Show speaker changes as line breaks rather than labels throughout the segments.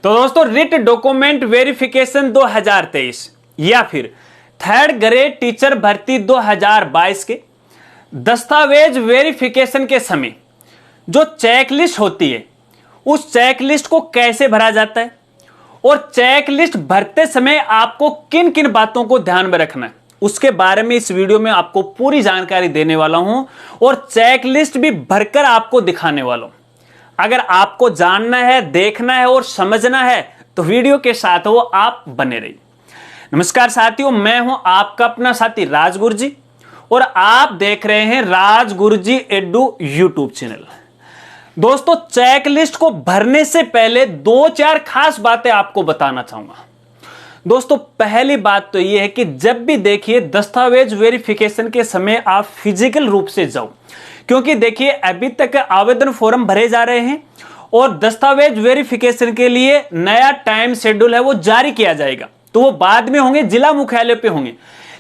तो दोस्तों writ document verification 2023 या फिर थर्ड ग्रेड टीचर भर्ती 2022 के दस्तावेज वेरिफिकेशन के समय जो चेकलिस्ट होती है उस चेकलिस्ट को कैसे भरा जाता है और चेकलिस्ट भरते समय आपको किन किन बातों को ध्यान में रखना है उसके बारे में इस वीडियो में आपको पूरी जानकारी देने वाला हूं और चेकलिस्ट भी भरकर आपको दिखाने वाला हूं। अगर आपको जानना है, देखना है और समझना है तो वीडियो के साथ वो आप बने रहिए। नमस्कार साथियों, मैं हूं आपका अपना साथी राज गुरुजी और आप देख रहे हैं राज गुरुजी एडू यूट्यूब चैनल। दोस्तों चेकलिस्ट को भरने से पहले 2-4 खास बातें आपको बताना चाहूंगा। दोस्तों पहली बात तो यह है कि जब भी देखिए दस्तावेज वेरिफिकेशन के समय आप फिजिकल रूप से जाओ, क्योंकि देखिए अभी तक आवेदन फॉर्म भरे जा रहे हैं और दस्तावेज वेरिफिकेशन के लिए नया टाइम शेड्यूल है वो जारी किया जाएगा, तो वो बाद में होंगे, जिला मुख्यालय पे होंगे।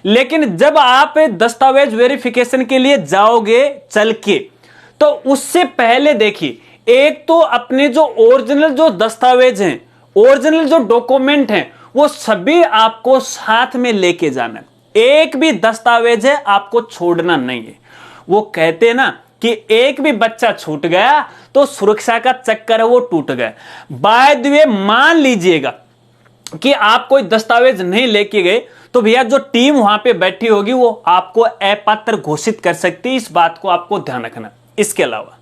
लेकिन जब आप दस्तावेज वेरिफिकेशन के लिए जाओगे चल के, तो उससे पहले देखिए एक तो अपने जो ओरिजिनल जो दस्तावेज हैं, ओरिजिनल जो डॉक्यूमेंट हैं वो सभी आपको साथ में लेके जाना है। एक भी दस्तावेज है आपको छोड़ना नहीं है। वो कहते हैं ना कि एक भी बच्चा छूट गया तो सुरक्षा का चक्कर है वो टूट गया। बाय द वे मान लीजिएगा कि आप कोई दस्तावेज नहीं लेके गए तो भैया जो टीम वहां पे बैठी होगी वो आपको अपात्र घोषित कर सकती है। इस बात को आपको ध्यान रखना। इसके अलावा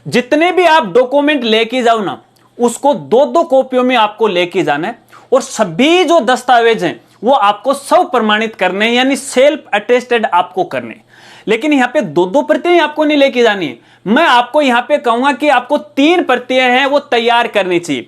जितने भी आप डॉक्यूमेंट लेके जाओ ना, उसको 2-2 कॉपियों में आपको लेके जाना है और सभी जो दस्तावेज हैं वो आपको स्व प्रमाणित करने हैं, यानी सेल्फ अटेस्टेड आपको करने। लेकिन यहां पे 2-2 प्रतियां आपको नहीं लेके जानी है। मैं आपको यहां पे कहूंगा कि आपको 3 प्रतियां हैं वो तैयार करनी चाहिए।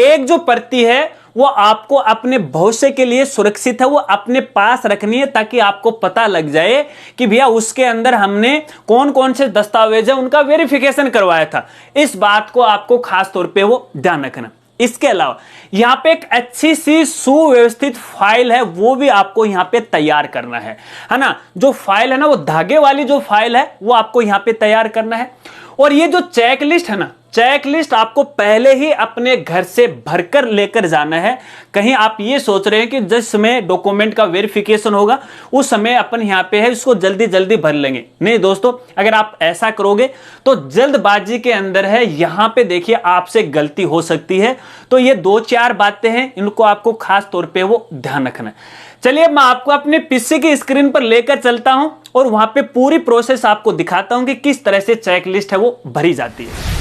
एक जो प्रति है वो आपको अपने भविष्य के लिए सुरक्षित है, वो अपने पास रखनी है ताकि आपको पता लग जाए कि भैया उसके अंदर हमने कौन कौन से दस्तावेज है उनका वेरिफिकेशन करवाया था। इस बात को आपको खास तौर पे वो ध्यान रखना। इसके अलावा यहां पे एक अच्छी सी सुव्यवस्थित फाइल है वो भी आपको यहां पे तैयार करना है ना। जो फाइल है ना वो धागे वाली जो फाइल है वो आपको यहां पे तैयार करना है। और ये जो चेकलिस्ट है ना, चेकलिस्ट आपको पहले ही अपने घर से भरकर लेकर जाना है। कहीं आप ये सोच रहे हैं कि जिस समय डॉक्यूमेंट का वेरिफिकेशन होगा उस समय अपन यहाँ पे है इसको जल्दी जल्दी भर लेंगे। नहीं दोस्तों, अगर आप ऐसा करोगे तो जल्दबाजी के अंदर है यहाँ पे देखिए आपसे गलती हो सकती है। तो ये 2-4 बातें हैं, इनको आपको खास तौर पर वो ध्यान रखना है। चलिए मैं आपको अपने पीसी की स्क्रीन पर लेकर चलता हूं और वहां पे पूरी प्रोसेस आपको दिखाता हूं कि किस तरह से चेकलिस्ट है वो भरी जाती है।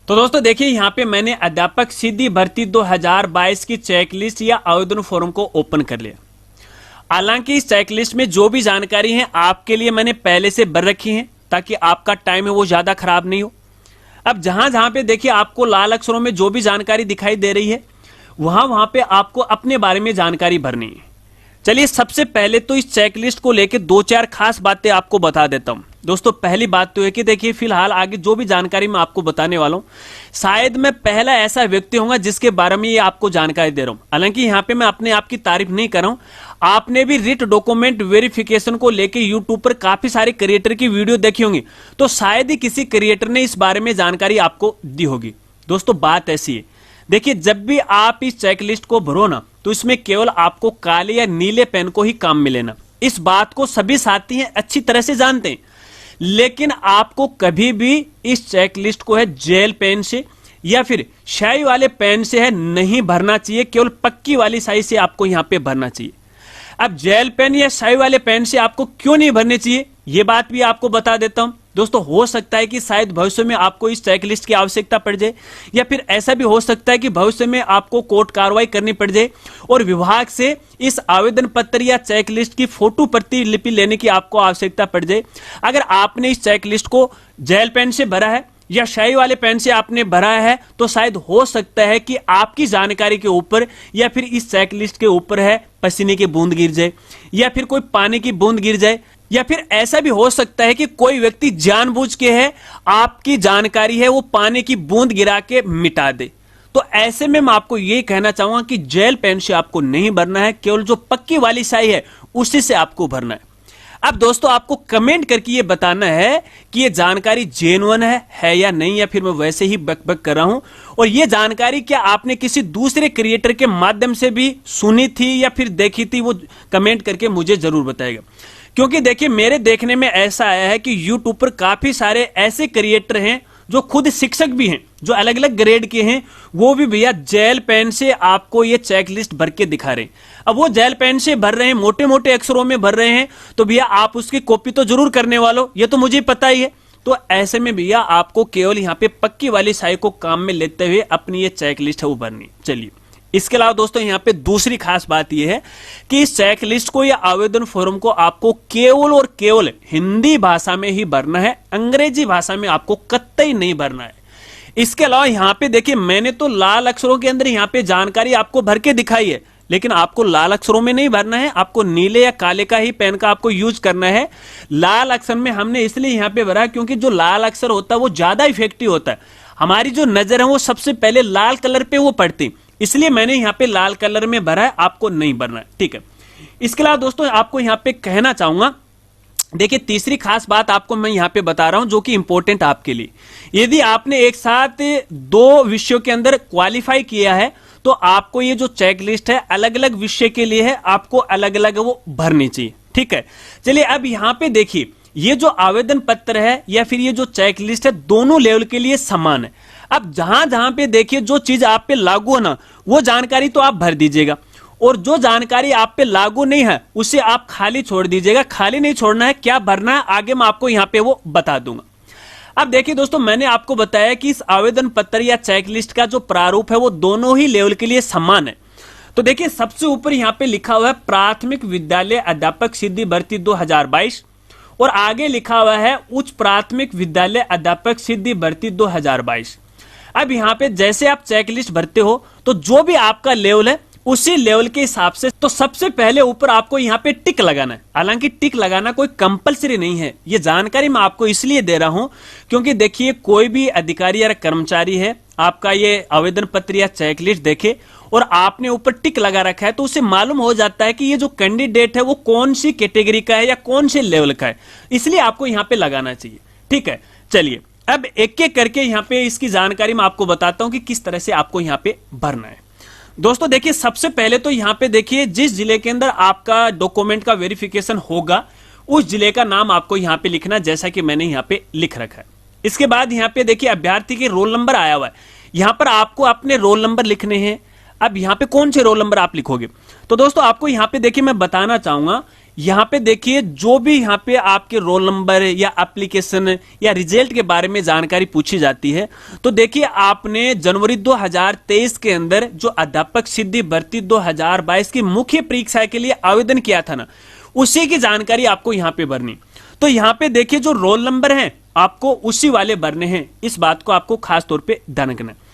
तो दोस्तों देखिए यहाँ पे मैंने अध्यापक सीधी भर्ती 2022 की चेकलिस्ट या आवेदन फॉर्म को ओपन कर लिया। हालांकि इस चेकलिस्ट में जो भी जानकारी है आपके लिए मैंने पहले से भर रखी है ताकि आपका टाइम है वो ज्यादा खराब नहीं हो। अब जहां जहां पे देखिए आपको लाल अक्षरों में जो भी जानकारी दिखाई दे रही है वहां पे आपको अपने बारे में जानकारी भरनी है। चलिए सबसे पहले तो इस चेकलिस्ट को लेकर 2-4 खास बातें आपको बता देता हूं। दोस्तों पहली बात तो है कि देखिए फिलहाल आगे जो भी जानकारी मैं आपको बताने वाला हूं शायद मैं पहला ऐसा व्यक्ति होऊंगा जिसके बारे में ये आपको जानकारी दे रहा हूं। हालांकि यहां पे मैं अपने आप की तारीफ नहीं कर रहा हूं। आपने भी रिट डॉक्यूमेंट वेरिफिकेशन को लेकर यूट्यूब पर काफी सारे क्रिएटर की वीडियो देखी होंगी, तो शायद ही किसी क्रिएटर ने इस बारे में जानकारी आपको दी होगी। दोस्तों बात ऐसी है, देखिए जब भी आप इस चेकलिस्ट को भरो ना तो इसमें केवल आपको काले या नीले पेन को ही काम में लेना। इस बात को सभी साथी हैं अच्छी तरह से जानते हैं, लेकिन आपको कभी भी इस चेकलिस्ट को है जेल पेन से या फिर स्याही वाले पेन से है नहीं भरना चाहिए। केवल पक्की वाली स्याही से आपको यहां पे भरना चाहिए। अब जेल पेन या स्याही वाले पेन से आपको क्यों नहीं भरने चाहिए ये बात भी आपको बता देता हूं। दोस्तों हो सकता है कि शायद भविष्य में आपको इस चेकलिस्ट की आवश्यकता पड़ जाए, या फिर ऐसा भी हो सकता है कि भविष्य में आपको कोर्ट कार्रवाई करनी पड़ जाए और विभाग से इस आवेदन पत्र या चेकलिस्ट की फोटो प्रतिलिपि लेने की आपको आवश्यकता पड़ जाए। अगर आपने इस चेकलिस्ट को जेल पेन से भरा है या स्याही वाले पेन से आपने भरा है तो शायद हो सकता है कि आपकी जानकारी के ऊपर या फिर इस चेकलिस्ट के ऊपर है पसीने की बूंद गिर जाए या फिर कोई पानी की बूंद गिर जाए, या फिर ऐसा भी हो सकता है कि कोई व्यक्ति जानबूझ के है आपकी जानकारी है वो पानी की बूंद गिरा के मिटा दे। तो ऐसे में मैं आपको यही कहना चाहूंगा कि जेल पेन से आपको नहीं भरना है, केवल जो पक्की वाली स्याही है उसी से आपको भरना है। अब दोस्तों आपको कमेंट करके ये बताना है कि ये जानकारी जेन्युइन है या नहीं, या फिर मैं वैसे ही बकबक कर रहा हूं। और ये जानकारी क्या आपने किसी दूसरे क्रिएटर के माध्यम से भी सुनी थी या फिर देखी थी, वो कमेंट करके मुझे जरूर बताएगा। क्योंकि देखिए मेरे देखने में ऐसा आया है कि यूट्यूब पर काफी सारे ऐसे क्रिएटर हैं जो खुद शिक्षक भी हैं, जो अलग अलग ग्रेड के हैं, वो भी भैया जेल पेन से आपको ये चेकलिस्ट भर के दिखा रहे हैं। अब वो जेल पेन से भर रहे हैं, मोटे मोटे अक्षरों में भर रहे हैं, तो भैया आप उसकी कॉपी तो जरूर करने वालों, ये तो मुझे पता ही है। तो ऐसे में भैया आपको केवल यहाँ पे पक्की वाली स्याही को काम में लेते हुए अपनी ये चेकलिस्ट है वो भरनी। चलिए, इसके अलावा दोस्तों यहाँ पे दूसरी खास बात यह है कि इस चेकलिस्ट को या आवेदन फॉर्म को आपको केवल और केवल हिंदी भाषा में ही भरना है, अंग्रेजी भाषा में आपको कतई नहीं भरना है। इसके अलावा यहाँ पे देखिए मैंने तो लाल अक्षरों के अंदर यहाँ पे जानकारी आपको भर के दिखाई है, लेकिन आपको लाल अक्षरों में नहीं भरना है, आपको नीले या काले का ही पेन का आपको यूज करना है। लाल अक्षर में हमने इसलिए यहाँ पे भरा क्योंकि जो लाल अक्षर होता है वो ज्यादा इफेक्टिव होता है, हमारी जो नजर है वो सबसे पहले लाल कलर पे वो पड़ती, इसलिए मैंने यहाँ पे लाल कलर में भरा है, आपको नहीं भरना है, ठीक है। इसके अलावा दोस्तों आपको यहाँ पे कहना चाहूंगा, देखिए तीसरी खास बात आपको मैं यहाँ पे बता रहा हूं जो कि इंपॉर्टेंट आपके लिए, यदि आपने एक साथ 2 विषयों के अंदर क्वालिफाई किया है तो आपको ये जो चेकलिस्ट है अलग अलग विषय के लिए है, आपको अलग अलग वो भरनी चाहिए, ठीक है। चलिए अब यहाँ पे देखिए ये जो आवेदन पत्र है या फिर ये जो चेकलिस्ट है दोनों लेवल के लिए समान है। अब जहां जहां पे देखिए जो चीज आप पे लागू है ना वो जानकारी तो आप भर दीजिएगा, और जो जानकारी आप पे लागू नहीं है उसे आप खाली छोड़ दीजिएगा। खाली नहीं छोड़ना है, क्या भरना है आगे मैं आपको यहां पे वो बता दूंगा। अब देखिए दोस्तों मैंने आपको बताया कि इस आवेदन पत्र या चेकलिस्ट का जो प्रारूप है वो दोनों ही लेवल के लिए समान है। तो देखिए सबसे ऊपर यहां पे लिखा हुआ है प्राथमिक विद्यालय अध्यापक सिद्धि भर्ती 2022, और आगे लिखा हुआ है उच्च प्राथमिक विद्यालय अध्यापक सिद्धि भर्ती 2022। अब यहाँ पे जैसे आप चेकलिस्ट भरते हो तो जो भी आपका लेवल है उसी लेवल के हिसाब से तो सबसे पहले ऊपर आपको यहाँ पे टिक लगाना है। हालांकि टिक लगाना कोई कंपलसरी नहीं है, ये जानकारी मैं आपको इसलिए दे रहा हूं क्योंकि देखिए कोई भी अधिकारी या कर्मचारी है आपका ये आवेदन पत्र या चेकलिस्ट देखे और आपने ऊपर टिक लगा रखा है तो उसे मालूम हो जाता है कि ये जो कैंडिडेट है वो कौन सी कैटेगरी का है या कौन से लेवल का है, इसलिए आपको यहाँ पे लगाना चाहिए, ठीक है। चलिए अब एक एक करके यहाँ पे इसकी जानकारी मैं आपको बताता हूं कि किस तरह से आपको यहाँ पे भरना है। दोस्तों देखिए सबसे पहले तो यहाँ पे देखिए जिस जिले के अंदर आपका डॉक्यूमेंट का वेरिफिकेशन होगा उस जिले का नाम आपको यहाँ पे लिखना, जैसा कि मैंने यहाँ पे लिख रखा है। इसके बाद यहाँ पे देखिए अभ्यर्थी के रोल नंबर आया हुआ है, यहाँ पर आपको अपने रोल नंबर लिखने हैं। अब यहाँ पे कौन से रोल नंबर आप लिखोगे, तो दोस्तों आपको यहाँ पे देखिए मैं बताना चाहूंगा, यहाँ पे देखिए जो भी यहाँ पे आपके रोल नंबर या एप्लीकेशन या रिजल्ट के बारे में जानकारी पूछी जाती है तो देखिए आपने जनवरी 2023 के अंदर जो अध्यापक सिद्धि भर्ती 2022 की मुख्य परीक्षा के लिए आवेदन किया था ना, उसी की जानकारी आपको यहाँ पे भरनी। तो यहाँ पे देखिए जो रोल नंबर है आपको उसी वाले भरने हैं, इस बात को आपको खास तौर पर ध्यान रखना है।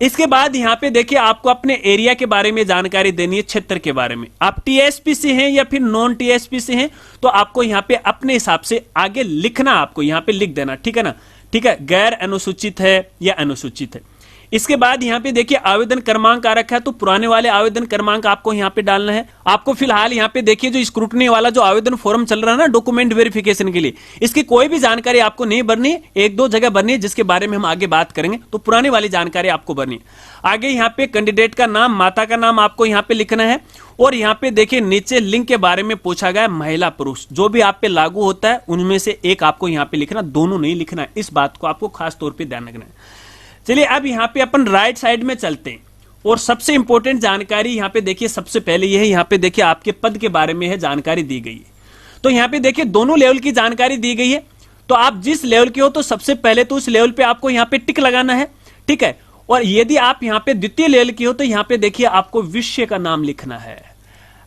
इसके बाद यहाँ पे देखिए आपको अपने एरिया के बारे में जानकारी देनी है, क्षेत्र के बारे में। आप टीएसपी से हैं या फिर नॉन टीएसपी से हैं तो आपको यहाँ पे अपने हिसाब से आगे लिखना, आपको यहाँ पे लिख देना, ठीक है ना, ठीक है। गैर अनुसूचित है या अनुसूचित है। इसके बाद यहाँ पे देखिए आवेदन क्रमांक आ रखा है तो पुराने वाले आवेदन क्रमांक आपको यहाँ पे डालना है। आपको फिलहाल यहाँ पे देखिए जो स्क्रूटनी वाला जो आवेदन फॉर्म चल रहा है ना डॉक्यूमेंट वेरिफिकेशन के लिए, इसकी कोई भी जानकारी आपको नहीं भरनी है, 1-2 जगह भरनी है जिसके बारे में हम आगे बात करेंगे, तो पुरानी वाली जानकारी आपको भरनी है। आगे यहाँ पे कैंडिडेट का नाम, माता का नाम आपको यहाँ पे लिखना है, और यहाँ पे देखिए नीचे लिंग के बारे में पूछा गया, महिला पुरुष जो भी आप पे लागू होता है उनमें से एक आपको यहाँ पे लिखना, दोनों नहीं लिखना है, इस बात को आपको खास तौर पर ध्यान रखना है। चलिए अब यहाँ पे अपन राइट साइड में चलते हैं और सबसे इंपॉर्टेंट जानकारी यहाँ पे देखिए सबसे पहले ये है, यहाँ पे देखिए आपके पद के बारे में है जानकारी दी गई है। तो यहाँ पे देखिए दोनों लेवल की जानकारी दी गई है, तो आप जिस लेवल के हो तो सबसे पहले तो उस लेवल पे आपको यहाँ पे टिक लगाना है, ठीक है। और यदि आप यहाँ पे द्वितीय लेवल की हो तो यहाँ पे देखिए आपको विषय का नाम लिखना है।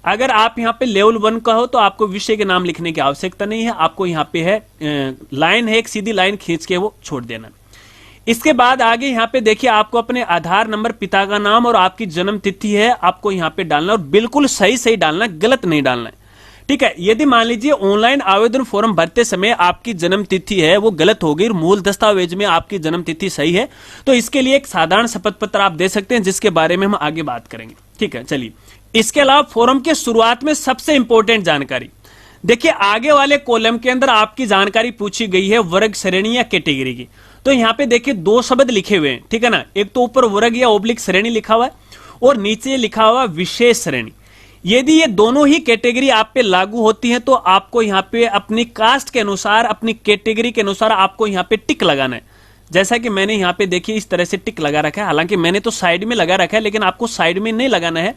अगर आप यहाँ पे लेवल 1 का हो तो आपको विषय के नाम लिखने की आवश्यकता नहीं है, आपको यहाँ पे है लाइन है एक सीधी लाइन खींच के वो छोड़ देना। इसके बाद आगे यहाँ पे देखिए आपको अपने आधार नंबर, पिता का नाम और आपकी जन्म तिथि है आपको यहाँ पे डालना, और बिल्कुल सही सही डालना, गलत नहीं डालना है, ठीक है। यदि मान लीजिए ऑनलाइन आवेदन फॉर्म भरते समय आपकी जन्म तिथि है वो गलत हो गई, मूल दस्तावेज में आपकी जन्म तिथि सही है, तो इसके लिए एक साधारण शपथ पत्र आप दे सकते हैं जिसके बारे में हम आगे बात करेंगे, ठीक है। चलिए इसके अलावा फॉर्म के शुरुआत में सबसे इंपॉर्टेंट जानकारी, देखिए आगे वाले कॉलम के अंदर आपकी जानकारी पूछी गई है वर्ग, श्रेणी या कैटेगरी की। तो यहां पे देखिए दो शब्द लिखे हुए हैं, ठीक है ना, एक तो ऊपर वर्ग या ओब्लिक श्रेणी लिखा हुआ है और नीचे लिखा हुआ विशेष श्रेणी। यदि ये दोनों ही कैटेगरी आप पे लागू होती है तो आपको यहाँ पे अपनी कास्ट के अनुसार, अपनी कैटेगरी के अनुसार आपको यहाँ पे टिक लगाना है। जैसा कि मैंने यहाँ पे देखिए इस तरह से टिक लगा रखा है, हालांकि मैंने तो साइड में लगा रखा है, लेकिन आपको साइड में नहीं लगाना है।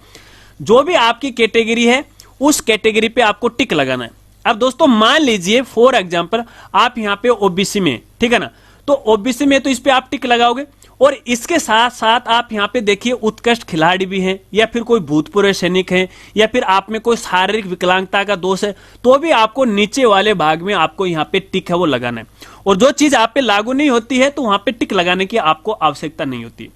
जो भी आपकी कैटेगरी है उस कैटेगरी पे आपको टिक लगाना है। अब दोस्तों मान लीजिए फॉर एग्जांपल आप यहाँ पे ओबीसी में, ठीक है ना, तो ओबीसी में तो इस पे आप टिक लगाओगे और इसके साथ साथ आप यहाँ पे देखिए उत्कृष्ट खिलाड़ी भी हैं या फिर कोई भूतपूर्व सैनिक है या फिर आप में कोई शारीरिक विकलांगता का दोष है तो भी आपको नीचे वाले भाग में आपको यहाँ पे टिक है वो लगाना है। और जो चीज आप पे लागू नहीं होती है तो वहां पे टिक लगाने की आपको आवश्यकता नहीं होती।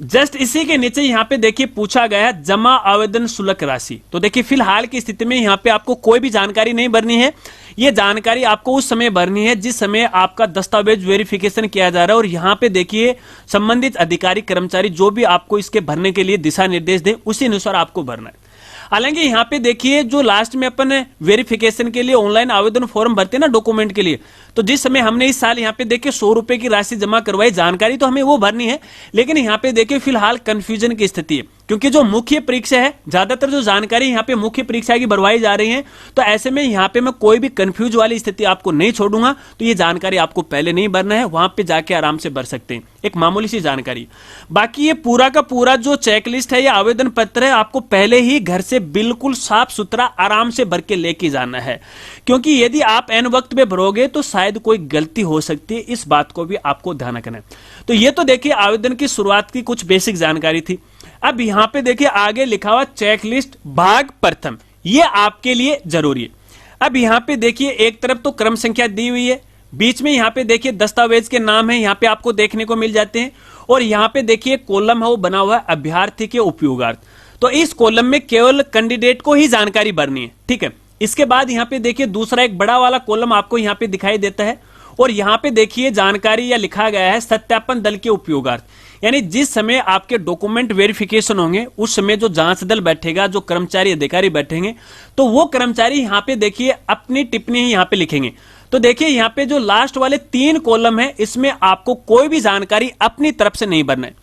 जस्ट इसी के नीचे यहाँ पे देखिए पूछा गया है जमा आवेदन शुल्क राशि। तो देखिए फिलहाल की स्थिति में यहाँ पे आपको कोई भी जानकारी नहीं भरनी है। ये जानकारी आपको उस समय भरनी है जिस समय आपका दस्तावेज वेरिफिकेशन किया जा रहा है और यहाँ पे देखिए संबंधित अधिकारी कर्मचारी जो भी आपको इसके भरने के लिए दिशा निर्देश दें उसी अनुसार आपको भरना है। हालांकि यहाँ पे देखिए जो लास्ट में अपन वेरिफिकेशन के लिए ऑनलाइन आवेदन फॉर्म भरते हैं ना डॉक्यूमेंट के लिए, तो जिस समय हमने इस साल यहाँ पे देखिए 100 रुपए की राशि जमा करवाई, जानकारी तो हमें वो भरनी है, लेकिन यहाँ पे देखिए फिलहाल कंफ्यूजन की स्थिति है क्योंकि जो मुख्य परीक्षा है ज्यादातर जो जानकारी यहाँ पे मुख्य परीक्षा की भरवाई जा रही है। तो ऐसे में यहाँ पे मैं कोई भी कंफ्यूज वाली स्थिति आपको नहीं छोड़ूंगा। तो ये जानकारी आपको पहले नहीं भरना है, वहां पे जाके आराम से भर सकते हैं, एक मामूली सी जानकारी। बाकी ये पूरा का पूरा जो चेकलिस्ट है या आवेदन पत्र है आपको पहले ही घर से बिल्कुल साफ सुथरा आराम से भर के लेके जाना है, क्योंकि यदि आप एन वक्त में भरोगे तो शायद कोई गलती हो सकती है, इस बात को भी आपको ध्यान रखना है। तो ये तो देखिए आवेदन की शुरुआत की कुछ बेसिक जानकारी थी। अब यहां पे देखिए आगे लिखा हुआ चेकलिस्ट भाग प्रथम, ये आपके लिए जरूरी है। अब यहां पे देखिए एक तरफ तो क्रम संख्या दी हुई है, बीच में यहां पे देखिए दस्तावेज के नाम है यहां पे आपको देखने को मिल जाते हैं और यहां पे देखिए कॉलम है वो बना हुआ है अभ्यर्थी के उपयोगार्थ। तो इस कॉलम में केवल कैंडिडेट को ही जानकारी भरनी है, ठीक है। इसके बाद यहां पे देखिए दूसरा एक बड़ा वाला कॉलम आपको यहां पे दिखाई देता है और यहां पे देखिए जानकारी या लिखा गया है सत्यापन दल के उपयोगार्थ, यानी जिस समय आपके डॉक्यूमेंट वेरिफिकेशन होंगे उस समय जो जांच दल बैठेगा, जो कर्मचारी अधिकारी बैठेंगे, तो वो कर्मचारी यहां पे देखिए अपनी टिप्पणी यहां पे लिखेंगे। तो देखिए यहां पे जो लास्ट वाले 3 कॉलम है इसमें आपको कोई भी जानकारी अपनी तरफ से नहीं भरना है।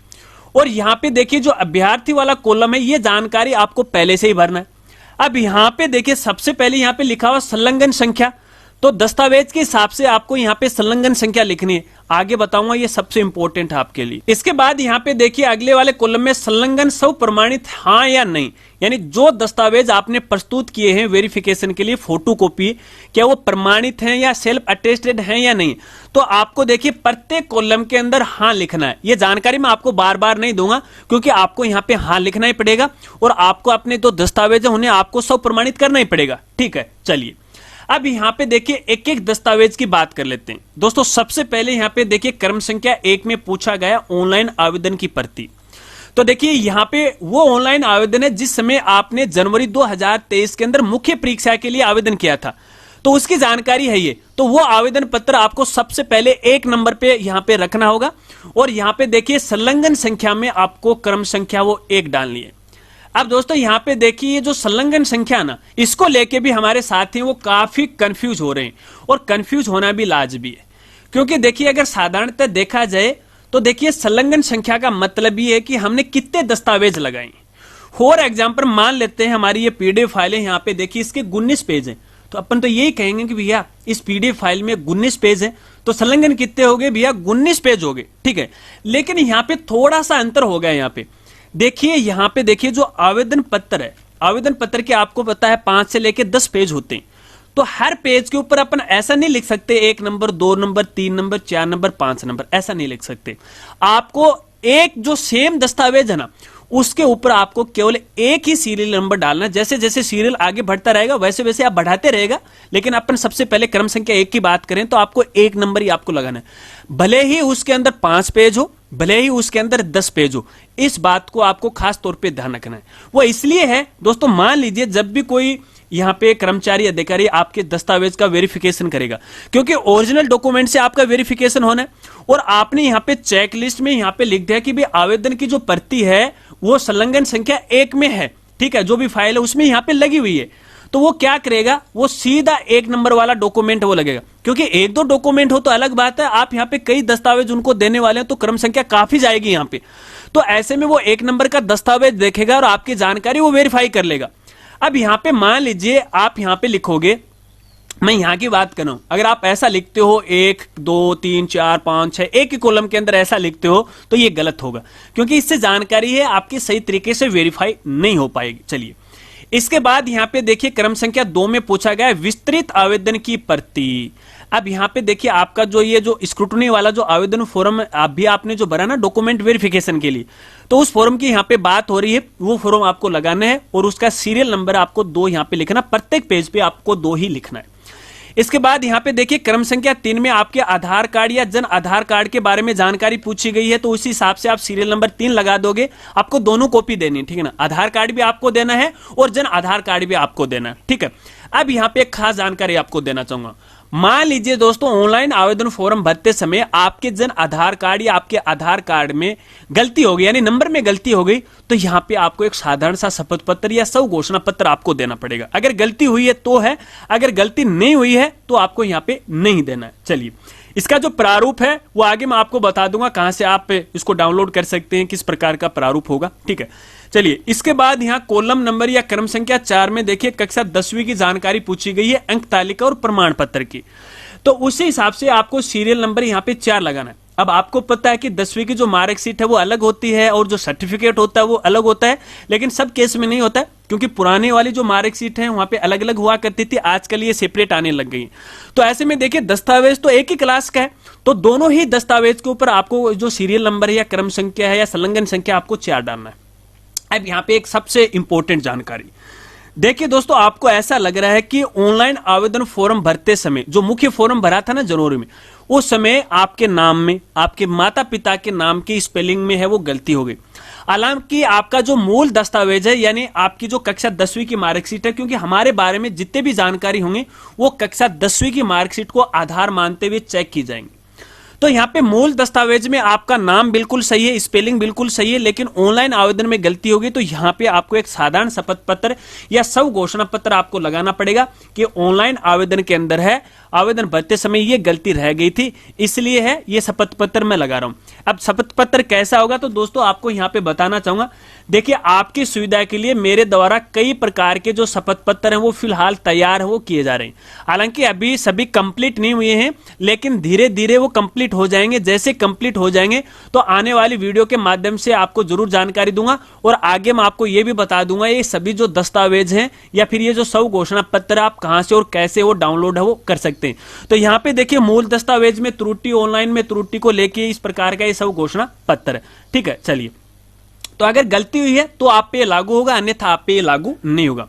और यहां पे देखिए जो अभ्यर्थी वाला कॉलम है ये जानकारी आपको पहले से ही भरना है। अब यहां पे देखिए सबसे पहले यहां पे लिखा हुआ संलग्न संख्या, तो दस्तावेज के हिसाब से आपको यहाँ पे संलग्न संख्या लिखनी है, आगे बताऊंगा, ये सबसे इंपॉर्टेंट है आपके लिए। इसके बाद यहाँ पे देखिए अगले वाले कॉलम में संलग्न स्व प्रमाणित हाँ या नहीं, यानी जो दस्तावेज आपने प्रस्तुत किए हैं वेरिफिकेशन के लिए फोटो कॉपी, क्या वो प्रमाणित हैं या सेल्फ अटेस्टेड हैं या नहीं। तो आपको देखिए प्रत्येक कॉलम के अंदर हाँ लिखना है। ये जानकारी मैं आपको बार बार नहीं दूंगा क्योंकि आपको यहाँ पे हाँ लिखना ही पड़ेगा और आपको अपने जो दस्तावेज है उन्हें आपको स्व प्रमाणित करना ही पड़ेगा, ठीक है। चलिए अब यहाँ पे देखिए एक एक दस्तावेज की बात कर लेते हैं। दोस्तों सबसे पहले यहाँ पे देखिए क्रम संख्या 1 में पूछा गया ऑनलाइन आवेदन की प्रति। तो देखिए यहाँ पे वो ऑनलाइन आवेदन है जिस समय आपने जनवरी 2023 के अंदर मुख्य परीक्षा के लिए आवेदन किया था, तो उसकी जानकारी है ये। तो वो आवेदन पत्र आपको सबसे पहले 1 नंबर पे यहाँ पे रखना होगा और यहाँ पे देखिए संलग्न संख्या में आपको क्रम संख्या वो 1 डालनी है। अब दोस्तों यहाँ पे देखिए ये जो संलग्न संख्या ना, इसको लेके भी हमारे साथी वो काफी कंफ्यूज हो रहे हैं और कंफ्यूज होना भी लाजमी है, क्योंकि देखिए अगर साधारणतः देखा जाए तो देखिए संलग्न संख्या का मतलब ये है कि हमने कितने दस्तावेज लगाए। फॉर एग्जाम्पल मान लेते हैं हमारी ये पीडीएफ फाइल है, यहाँ पे देखिए इसके 19 पेज है, तो अपन तो यही कहेंगे कि भैया इस पीडीएफ फाइल में 19 पेज है, तो संलग्न कितने हो गए भैया, 19 पेज हो गए, ठीक है। लेकिन यहाँ पे थोड़ा सा अंतर हो गया। यहाँ पे देखिए, यहाँ पे देखिए जो आवेदन पत्र है, आवेदन पत्र के आपको पता है 5 से लेके 10 पेज होते हैं, तो हर पेज के ऊपर अपन ऐसा नहीं लिख सकते 1 number 2 number 3 number 4 number 5 number, ऐसा नहीं लिख सकते। आपको एक जो सेम दस्तावेज है ना उसके ऊपर आपको केवल एक ही सीरियल नंबर डालना। जैसे जैसे सीरियल आगे बढ़ता रहेगा वैसे वैसे आप बढ़ाते रहेगा, लेकिन अपन सबसे पहले क्रम संख्या 1 की बात करें तो आपको 1 नंबर ही आपको लगाना है, भले ही उसके अंदर 5 पेज हो, भले ही उसके अंदर 10 पेज हो। इस बात को आपको खास तौर पे ध्यान रखना है। वो इसलिए है दोस्तों, मान लीजिए जब भी कोई यहाँ पे कर्मचारी अधिकारी आपके दस्तावेज का वेरिफिकेशन करेगा, क्योंकि ओरिजिनल डॉक्यूमेंट से आपका वेरिफिकेशन होना है, और आपने यहाँ पे चेक लिस्ट में यहाँ पे लिख दिया कि भाई आवेदन की जो प्रति है वो संलग्न संख्या 1 में है, ठीक है, जो भी फाइल है उसमें यहाँ पे लगी हुई है। तो वो क्या करेगा, वो सीधा 1 नंबर वाला डॉक्यूमेंट वो लगेगा। क्योंकि 1-2 डॉक्यूमेंट हो तो अलग बात है, आप यहां पे कई दस्तावेज उनको देने वाले हैं तो क्रम संख्या काफी जाएगी यहां पे। तो ऐसे में वो 1 नंबर का दस्तावेज देखेगा और आपकी जानकारी वो वेरीफाई कर लेगा। अब यहां पे मान लीजिए आप यहां पे लिखोगे, मैं यहां की बात कर रहा हूं, अगर आप ऐसा लिखते हो 1 2 3 4 5 6 एक ही कॉलम के अंदर ऐसा लिखते हो तो ये गलत होगा, क्योंकि इससे जानकारी है आपकी सही तरीके से वेरीफाई नहीं हो पाएगी। चलिए, इसके बाद यहां पे देखिए क्रम संख्या 2 में पूछा गया है विस्तृत आवेदन की प्रति। अब यहां पे देखिए आपका जो ये जो स्क्रूटनी वाला जो आवेदन फॉर्म अभी आपने जो भरा ना डॉक्यूमेंट वेरिफिकेशन के लिए, तो उस फॉर्म की यहां पे बात हो रही है, वो फॉर्म आपको लगाना है और उसका सीरियल नंबर आपको 2 यहां पे लिखना, प्रत्येक पेज पे आपको 2 ही लिखना है। इसके बाद यहां पे देखिए क्रम संख्या 3 में आपके आधार कार्ड या जन आधार कार्ड के बारे में जानकारी पूछी गई है, तो उसी हिसाब से आप सीरियल नंबर 3 लगा दोगे। आपको दोनों कॉपी देनी है, ठीक है ना, आधार कार्ड भी आपको देना है और जन आधार कार्ड भी आपको देना है, ठीक है। अब यहां पे एक खास जानकारी आपको देना चाहूंगा, मान लीजिए दोस्तों ऑनलाइन आवेदन फॉर्म भरते समय आपके जन आधार कार्ड या आपके आधार कार्ड में गलती हो गई, यानी नंबर में गलती हो गई, तो यहां पे आपको एक साधारण सा शपथ पत्र या स्व घोषणा पत्र आपको देना पड़ेगा। अगर गलती हुई है तो है, अगर गलती नहीं हुई है तो आपको यहां पे नहीं देना है। चलिए, इसका जो प्रारूप है वो आगे मैं आपको बता दूंगा कहां से आप इसको डाउनलोड कर सकते हैं, किस प्रकार का प्रारूप होगा, ठीक है। चलिए, इसके बाद यहां कॉलम नंबर या क्रम संख्या 4 में देखिए कक्षा 10वीं की जानकारी पूछी गई है, अंक तालिका और प्रमाण पत्र की। तो उसी हिसाब से आपको सीरियल नंबर यहां पे 4 लगाना है। अब आपको पता है कि 10वीं की जो मार्कशीट है वो अलग होती है और जो सर्टिफिकेट होता है वो अलग होता है, लेकिन सब केस में नहीं होता है, क्योंकि पुराने वाली जो मार्कशीट है वहां पे अलग अलग हुआ करती थी, आजकल ये सेपरेट आने लग गई। तो ऐसे में देखिए दस्तावेज तो एक ही क्लास का है, तो दोनों ही दस्तावेज के ऊपर आपको जो सीरियल नंबर है या क्रम संख्या है या संलग्न संख्या आपको 4 डालना है। अब यहां पे एक सबसे इंपॉर्टेंट जानकारी देखिए दोस्तों, आपको ऐसा लग रहा है कि ऑनलाइन आवेदन फॉर्म भरते समय जो मुख्य फॉर्म भरा था ना जनवरी में, उस समय आपके नाम में आपके माता पिता के नाम की स्पेलिंग में है वो गलती हो गई। हालांकि आपका जो मूल दस्तावेज है यानी आपकी जो कक्षा 10वीं की मार्कशीट है, क्योंकि हमारे बारे में जितने भी जानकारी होंगे वो कक्षा 10वीं की मार्कशीट को आधार मानते हुए चेक की जाएंगी। तो यहां पे मूल दस्तावेज में आपका नाम बिल्कुल सही है, स्पेलिंग बिल्कुल सही है, लेकिन ऑनलाइन आवेदन में गलती होगी, तो यहां पे आपको एक साधारण शपथ पत्र या स्व घोषणा पत्र आपको लगाना पड़ेगा कि ऑनलाइन आवेदन के अंदर है, आवेदन भरते समय ये गलती रह गई थी, इसलिए है ये शपथ पत्र मैं लगा रहा हूं। अब शपथ पत्र कैसा होगा तो दोस्तों आपको यहां पे बताना चाहूंगा। देखिए, आपकी सुविधा के लिए मेरे द्वारा कई प्रकार के जो शपथ पत्र हैं वो फिलहाल तैयार है, वो किए जा रहे हैं। हालांकि अभी सभी कंप्लीट नहीं हुए हैं, लेकिन धीरे धीरे वो कंप्लीट हो जाएंगे। जैसे कंप्लीट हो जाएंगे तो आने वाली वीडियो के माध्यम से आपको जरूर जानकारी दूंगा और आगे मैं आपको ये भी बता दूंगा ये सभी जो दस्तावेज हैं या फिर ये जो स्व घोषणा पत्र आप कहां से और कैसे वो डाउनलोड है वो कर सकते हैं। तो यहां पे देखिए मूल दस्तावेज में त्रुटि, ऑनलाइन में त्रुटि को लेके इस प्रकार का ये स्व घोषणा पत्र है, ठीक है। चलिए, तो अगर गलती हुई है तो आप पे लागू होगा, अन्यथा आप पे लागू नहीं होगा।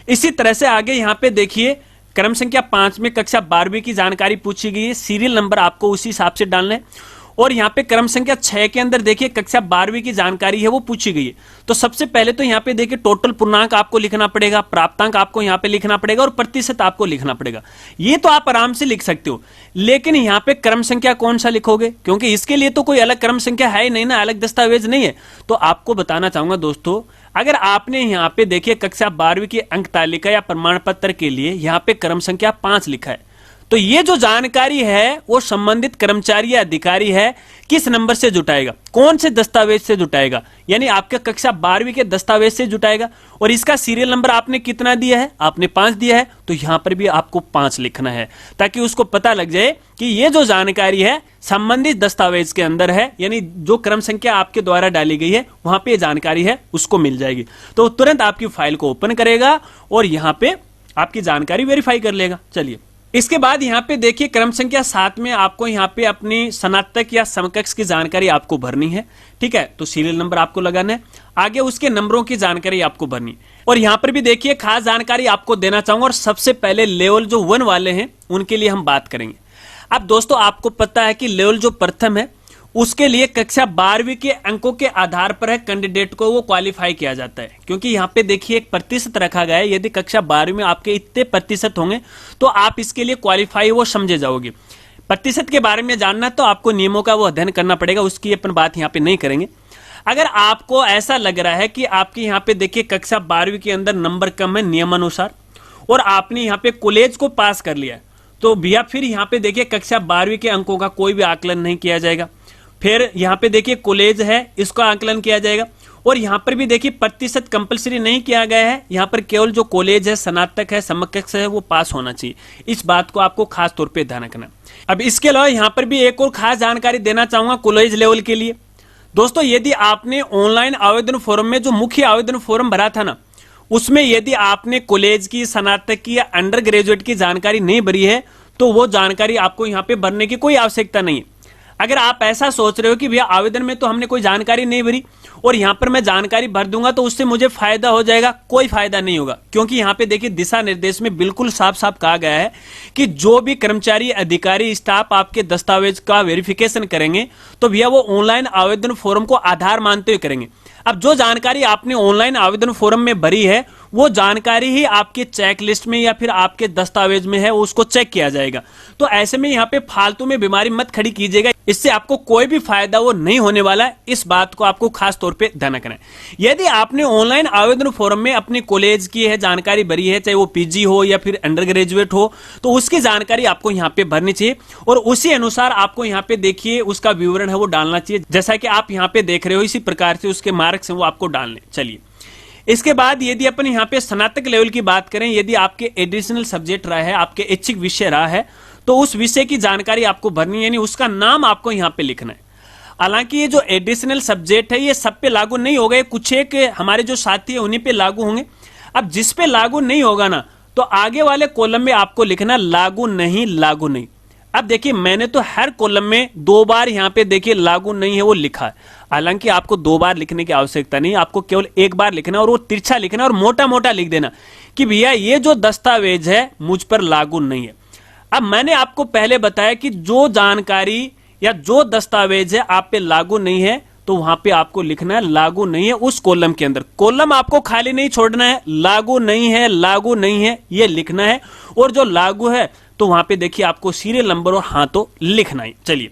इसी तरह से आगे यहां पे देखिए क्रम संख्या 5 में कक्षा 12वीं की जानकारी पूछी गई है, सीरियल नंबर आपको उसी हिसाब से डालना है। और यहां पे क्रम संख्या 6 के अंदर देखिए कक्षा 12वीं की जानकारी है वो पूछी गई है। तो सबसे पहले तो यहां पे देखिए टोटल पूर्णांक आपको लिखना पड़ेगा, प्राप्तांक आपको यहां पे लिखना पड़ेगा और प्रतिशत आपको लिखना पड़ेगा। ये तो आप आराम से लिख सकते हो, लेकिन यहां पे क्रम संख्या कौन सा लिखोगे, क्योंकि इसके लिए तो कोई अलग क्रम संख्या है ही नहीं ना, अलग दस्तावेज नहीं है। तो आपको बताना चाहूंगा दोस्तों, अगर आपने यहां पे देखिए कक्षा 12वीं की अंक तालिका या प्रमाण पत्र के लिए यहां पे क्रम संख्या 5 लिखा है, तो ये जो जानकारी है वो संबंधित कर्मचारी या अधिकारी है किस नंबर से जुटाएगा, कौन से दस्तावेज से जुटाएगा, यानी आपके कक्षा 12वीं के दस्तावेज से जुटाएगा। और इसका सीरियल नंबर आपने कितना दिया है, आपने 5 दिया है, तो यहां पर भी आपको 5 लिखना है, ताकि उसको पता लग जाए कि ये जो जानकारी है संबंधित दस्तावेज के अंदर है, यानी जो क्रम संख्या आपके द्वारा डाली गई है वहां पे जानकारी है उसको मिल जाएगी। तो तुरंत आपकी फाइल को ओपन करेगा और यहां पे आपकी जानकारी वेरीफाई कर लेगा। चलिए, इसके बाद यहां पे देखिए क्रम संख्या 7 में आपको यहां पे अपनी स्नातक या समकक्ष की जानकारी आपको भरनी है, ठीक है। तो सीरियल नंबर आपको लगाना है, आगे उसके नंबरों की जानकारी आपको भरनी है। और यहां पर भी देखिए खास जानकारी आपको देना चाहूंगा, और सबसे पहले लेवल जो 1 वाले हैं उनके लिए हम बात करेंगे। अब दोस्तों आपको पता है कि लेवल जो प्रथम है उसके लिए कक्षा 12वीं के अंकों के आधार पर है कैंडिडेट को वो क्वालिफाई किया जाता है, क्योंकि यहाँ पे देखिए एक प्रतिशत रखा गया है। यदि कक्षा 12वीं में आपके इतने प्रतिशत होंगे तो आप इसके लिए क्वालिफाई वो समझे जाओगे। प्रतिशत के बारे में जानना तो आपको नियमों का वो अध्ययन करना पड़ेगा, उसकी अपन बात यहाँ पे नहीं करेंगे। अगर आपको ऐसा लग रहा है कि आपके यहाँ पे देखिए कक्षा 12वीं के अंदर नंबर कम है नियमानुसार और आपने यहाँ पे कॉलेज को पास कर लिया, तो भैया फिर यहाँ पे देखिए कक्षा 12वीं के अंकों का कोई भी आकलन नहीं किया जाएगा। फिर यहाँ पे देखिए कॉलेज है, इसका आकलन किया जाएगा। और यहाँ पर भी देखिए प्रतिशत कंपलसरी नहीं किया गया है, यहाँ पर केवल जो कॉलेज है, स्नातक है, समकक्ष है, वो पास होना चाहिए। इस बात को आपको खास तौर पे ध्यान रखना। अब इसके अलावा यहाँ पर भी एक और खास जानकारी देना चाहूंगा कॉलेज लेवल के लिए। दोस्तों, यदि आपने ऑनलाइन आवेदन फॉर्म में जो मुख्य आवेदन फॉर्म भरा था ना, उसमें यदि आपने कॉलेज की, स्नातक की या अंडर ग्रेजुएट की जानकारी नहीं भरी है, तो वो जानकारी आपको यहाँ पे भरने की कोई आवश्यकता नहीं है। अगर आप ऐसा सोच रहे हो कि भैया आवेदन में तो हमने कोई जानकारी नहीं भरी और यहां पर मैं जानकारी भर दूंगा तो उससे मुझे फायदा हो जाएगा, कोई फायदा नहीं होगा। क्योंकि यहां पे देखिए दिशा निर्देश में बिल्कुल साफ साफ कहा गया है कि जो भी कर्मचारी, अधिकारी, स्टाफ आपके दस्तावेज का वेरिफिकेशन करेंगे तो भैया वो ऑनलाइन आवेदन फॉर्म को आधार मानते हुए करेंगे। अब जो जानकारी आपने ऑनलाइन आवेदन फॉर्म में भरी है, वो जानकारी ही आपके चेक लिस्ट में या फिर आपके दस्तावेज में है, उसको चेक किया जाएगा। तो ऐसे में यहाँ पे फालतू में बीमारी मत खड़ी कीजिएगा, इससे आपको कोई भी फायदा वो नहीं होने वाला है। इस बात को आपको खास तौर पे ध्यान रखना है। यदि आपने ऑनलाइन आवेदन फॉर्म में अपने कॉलेज की है जानकारी भरी है, चाहे वो पीजी हो या फिर अंडर ग्रेजुएट हो, तो उसकी जानकारी आपको यहाँ पे भरनी चाहिए और उसी अनुसार आपको यहाँ पे देखिए उसका विवरण है वो डालना चाहिए। जैसा कि आप यहाँ पे देख रहे हो, इसी प्रकार से उसके मार्क्स हैं वो आपको डालने। चलिए, इसके बाद यदि अपन यहाँ पे स्नातक लेवल की बात करें, यदि आपके एडिशनल सब्जेक्ट रहा है, आपके ऐच्छिक विषय रहा है, तो उस विषय की जानकारी आपको भरनी है, यानी उसका नाम आपको यहाँ पे लिखना है। हालांकि ये जो एडिशनल सब्जेक्ट है ये सब पे लागू नहीं होगा, कुछ एक हमारे जो साथी है उन्हीं पे लागू होंगे। अब जिस पे लागू नहीं होगा ना, तो आगे वाले कॉलम में आपको लिखना लागू नहीं, लागू नहीं। अब देखिए मैंने तो हर कॉलम में 2 बार यहाँ पे देखिए लागू नहीं है वो लिखा है। हालांकि आपको 2 बार लिखने की आवश्यकता नहीं, आपको केवल 1 बार लिखना और वो तिरछा लिखना और मोटा मोटा लिख देना कि भैया ये जो दस्तावेज है मुझ पर लागू नहीं है। अब मैंने आपको पहले बताया कि जो जानकारी या जो दस्तावेज है आप पे लागू नहीं है, तो वहां पे आपको लिखना है लागू नहीं है उस कॉलम के अंदर। कॉलम आपको खाली नहीं छोड़ना है, लागू नहीं है, लागू नहीं है ये लिखना है। और जो लागू है तो वहां पे देखिए आपको सीरियल नंबर और हाथों लिखना है। चलिए,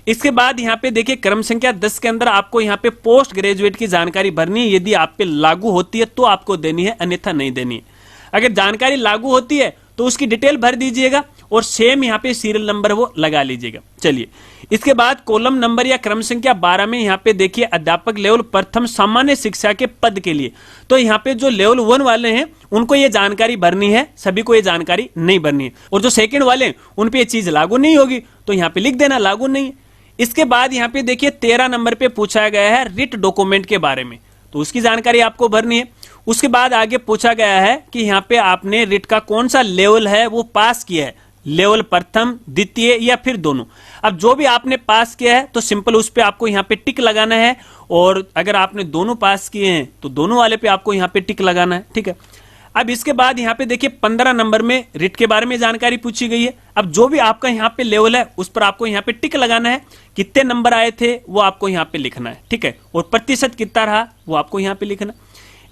इसके बाद यहाँ पे देखिए क्रम संख्या 10 के अंदर आपको यहाँ पे पोस्ट ग्रेजुएट की जानकारी भरनी है। यदि आप पे लागू होती है तो आपको देनी है, अन्यथा नहीं देनी है। अगर जानकारी लागू होती है तो उसकी डिटेल भर दीजिएगा और सेम यहाँ पे सीरियल नंबर वो लगा लीजिएगा। चलिए, इसके बाद कॉलम नंबर या क्रम संख्या 12 में यहाँ पे देखिए अध्यापक लेवल प्रथम सामान्य शिक्षा के पद के लिए, तो यहाँ पे जो लेवल 1 वाले हैं उनको ये जानकारी भरनी है, सभी को ये जानकारी नहीं भरनी है। और जो सेकंड वाले हैं उन पे ये चीज लागू नहीं होगी, तो यहाँ पे लिख देना लागू नहीं है। इसके बाद यहाँ पे देखिए 13 नंबर पे पूछा गया है रिट डॉक्यूमेंट के बारे में, तो उसकी जानकारी आपको भरनी है। उसके बाद आगे पूछा गया है कि यहाँ पे आपने रिट का कौन सा लेवल है वो पास किया है, लेवल प्रथम, द्वितीय या फिर दोनों। अब जो भी आपने पास किया है तो सिंपल उस पे आपको यहाँ पे टिक लगाना है, और अगर आपने दोनों पास किए हैं तो दोनों वाले पे आपको यहाँ पे टिक लगाना है। ठीक है। अब इसके बाद यहाँ पे देखिए 15 नंबर में रिट के बारे में जानकारी पूछी गई है। अब जो भी आपका यहाँ पे लेवल है उस पर आपको यहाँ पे टिक लगाना है, कितने नंबर आए थे वो आपको यहाँ पे लिखना है। ठीक है, और प्रतिशत कितना रहा वो आपको यहाँ पे लिखना।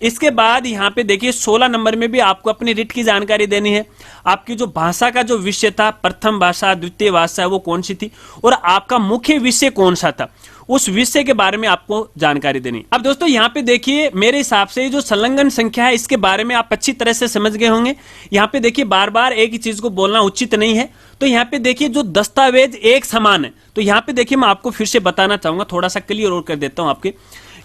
इसके बाद यहाँ पे देखिए 16 नंबर में भी आपको अपनी रिट की जानकारी देनी है। आपकी जो भाषा का जो विषय था, प्रथम भाषा, द्वितीय भाषा, वो कौन सी थी, और आपका मुख्य विषय कौन सा था, उस विषय के बारे में आपको जानकारी देनी। अब दोस्तों यहाँ पे देखिए मेरे हिसाब से जो संलग्न संख्या है इसके बारे में आप अच्छी तरह से समझ गए होंगे। यहाँ पे देखिए बार बार एक ही चीज को बोलना उचित नहीं है। तो यहाँ पे देखिए जो दस्तावेज एक समान है, तो यहाँ पे देखिए मैं आपको फिर से बताना चाहूंगा, थोड़ा सा क्लियर और कर देता हूं आपके।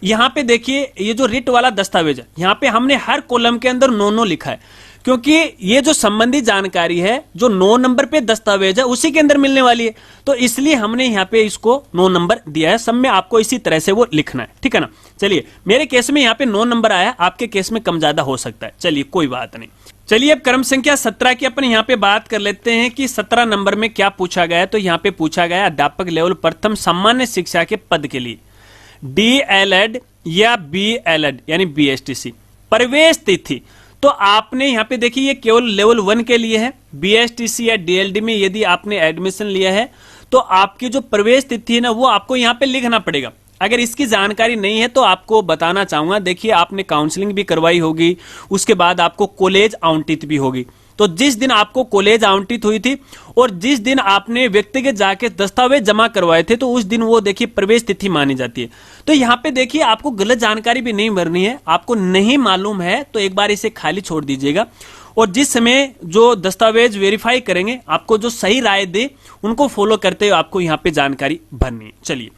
यहाँ पे देखिए ये जो रिट वाला दस्तावेज है, यहाँ पे हमने हर कॉलम के अंदर 9 लिखा है, क्योंकि ये जो संबंधित जानकारी है जो 9 नंबर पे दस्तावेज है उसी के अंदर मिलने वाली है, तो इसलिए हमने यहाँ पे इसको 9 नंबर दिया है। सब में आपको इसी तरह से वो लिखना है। ठीक है ना। चलिए, मेरे केस में यहाँ पे 9 नंबर आया, आपके केस में कम ज्यादा हो सकता है। चलिए, कोई बात नहीं। चलिए, अब क्रम संख्या 17 की अपन यहाँ पे बात कर लेते हैं कि 17 नंबर में क्या पूछा गया है। तो यहाँ पे पूछा गया अध्यापक लेवल प्रथम सामान्य शिक्षा के पद के लिए DLED या BLED यानी BSTC प्रवेश तिथि। तो आपने यहाँ पे देखिए ये केवल लेवल 1 के लिए है। BSTC या DLD में यदि आपने एडमिशन लिया है तो आपकी जो प्रवेश तिथि है ना वो आपको यहाँ पे लिखना पड़ेगा। अगर इसकी जानकारी नहीं है तो आपको बताना चाहूंगा, देखिए आपने काउंसलिंग भी करवाई होगी, उसके बाद आपको कॉलेज आवंटित भी होगी। तो जिस दिन आपको कॉलेज आवंटित हुई थी और जिस दिन आपने व्यक्तिगत जाके दस्तावेज जमा करवाए थे तो उस दिन वो देखिए प्रवेश तिथि मानी जाती है। तो यहाँ पे देखिए आपको गलत जानकारी भी नहीं भरनी है। आपको नहीं मालूम है तो एक बार इसे खाली छोड़ दीजिएगा और जिस समय जो दस्तावेज वेरीफाई करेंगे आपको जो सही राय दे उनको फॉलो करते हुए आपको यहाँ पे जानकारी भरनी है। चलिए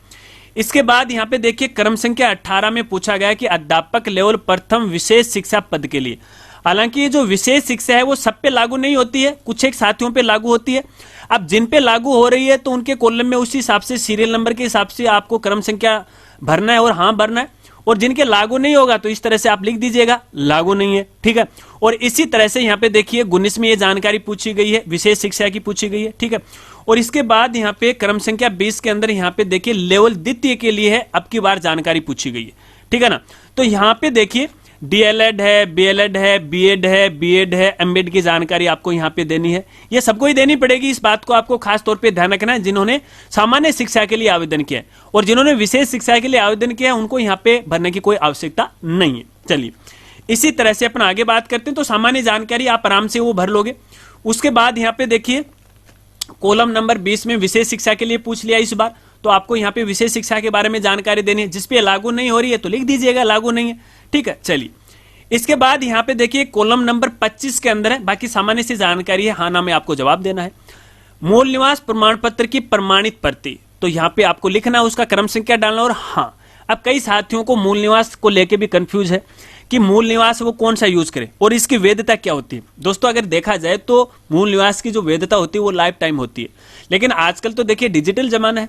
इसके बाद यहाँ पे देखिए क्रम संख्या 18 में पूछा गया कि अध्यापक लेवल प्रथम विशेष शिक्षा पद के लिए। हालांकि ये जो विशेष शिक्षा है वो सब पे लागू नहीं होती है, कुछ एक साथियों पे लागू होती है। अब जिन पे लागू हो रही है तो उनके कॉलम में उसी हिसाब से सीरियल नंबर के हिसाब से आपको क्रम संख्या भरना है और हाँ भरना है, और जिनके लागू नहीं होगा तो इस तरह से आप लिख दीजिएगा लागू नहीं है, ठीक है। और इसी तरह से यहाँ पे देखिए 19 में ये जानकारी पूछी गई है, विशेष शिक्षा की पूछी गई है, ठीक है। और इसके बाद यहाँ पे क्रम संख्या 20 के अंदर यहाँ पे देखिए लेवल द्वितीय के लिए है, अब की बार जानकारी पूछी गई है, ठीक है ना। तो यहाँ पे देखिए डीएलएड है, बीएलएड है, बीएड है, बीएड है, एमएड की जानकारी आपको यहाँ पे देनी है। ये सबको ही देनी पड़ेगी, इस बात को आपको खास तौर पे ध्यान रखना है जिन्होंने सामान्य शिक्षा के लिए आवेदन किया है, और जिन्होंने विशेष शिक्षा के लिए आवेदन किया है उनको यहाँ पे भरने की कोई आवश्यकता नहीं है। चलिए इसी तरह से अपन आगे बात करते हैं। तो सामान्य जानकारी आप आराम से वो भर लोगे। उसके बाद यहाँ पे देखिए कॉलम नंबर 20 में विशेष शिक्षा के लिए पूछ लिया इस बार, तो आपको यहाँ पे विशेष शिक्षा के बारे में जानकारी देनी है। जिसपे लागू नहीं हो रही है तो लिख दीजिएगा लागू नहीं है, ठीक है। चलिए इसके बाद यहाँ पे देखिए कॉलम नंबर 25 के अंदर है, बाकी सामान्य सी जानकारी है, हाँ ना में आपको जवाब देना है। मूल निवास प्रमाण पत्र की प्रमाणित प्रति, तो यहाँ पे आपको लिखना है, उसका क्रम संख्या डालना और हाँ। अब कई साथियों को मूल निवास को लेके भी कंफ्यूज है कि मूल निवास वो कौन सा यूज करे और इसकी वैधता क्या होती है। दोस्तों अगर देखा जाए तो मूल निवास की जो वैधता होती है वो लाइफ टाइम होती है, लेकिन आजकल तो देखिए डिजिटल जमाना है,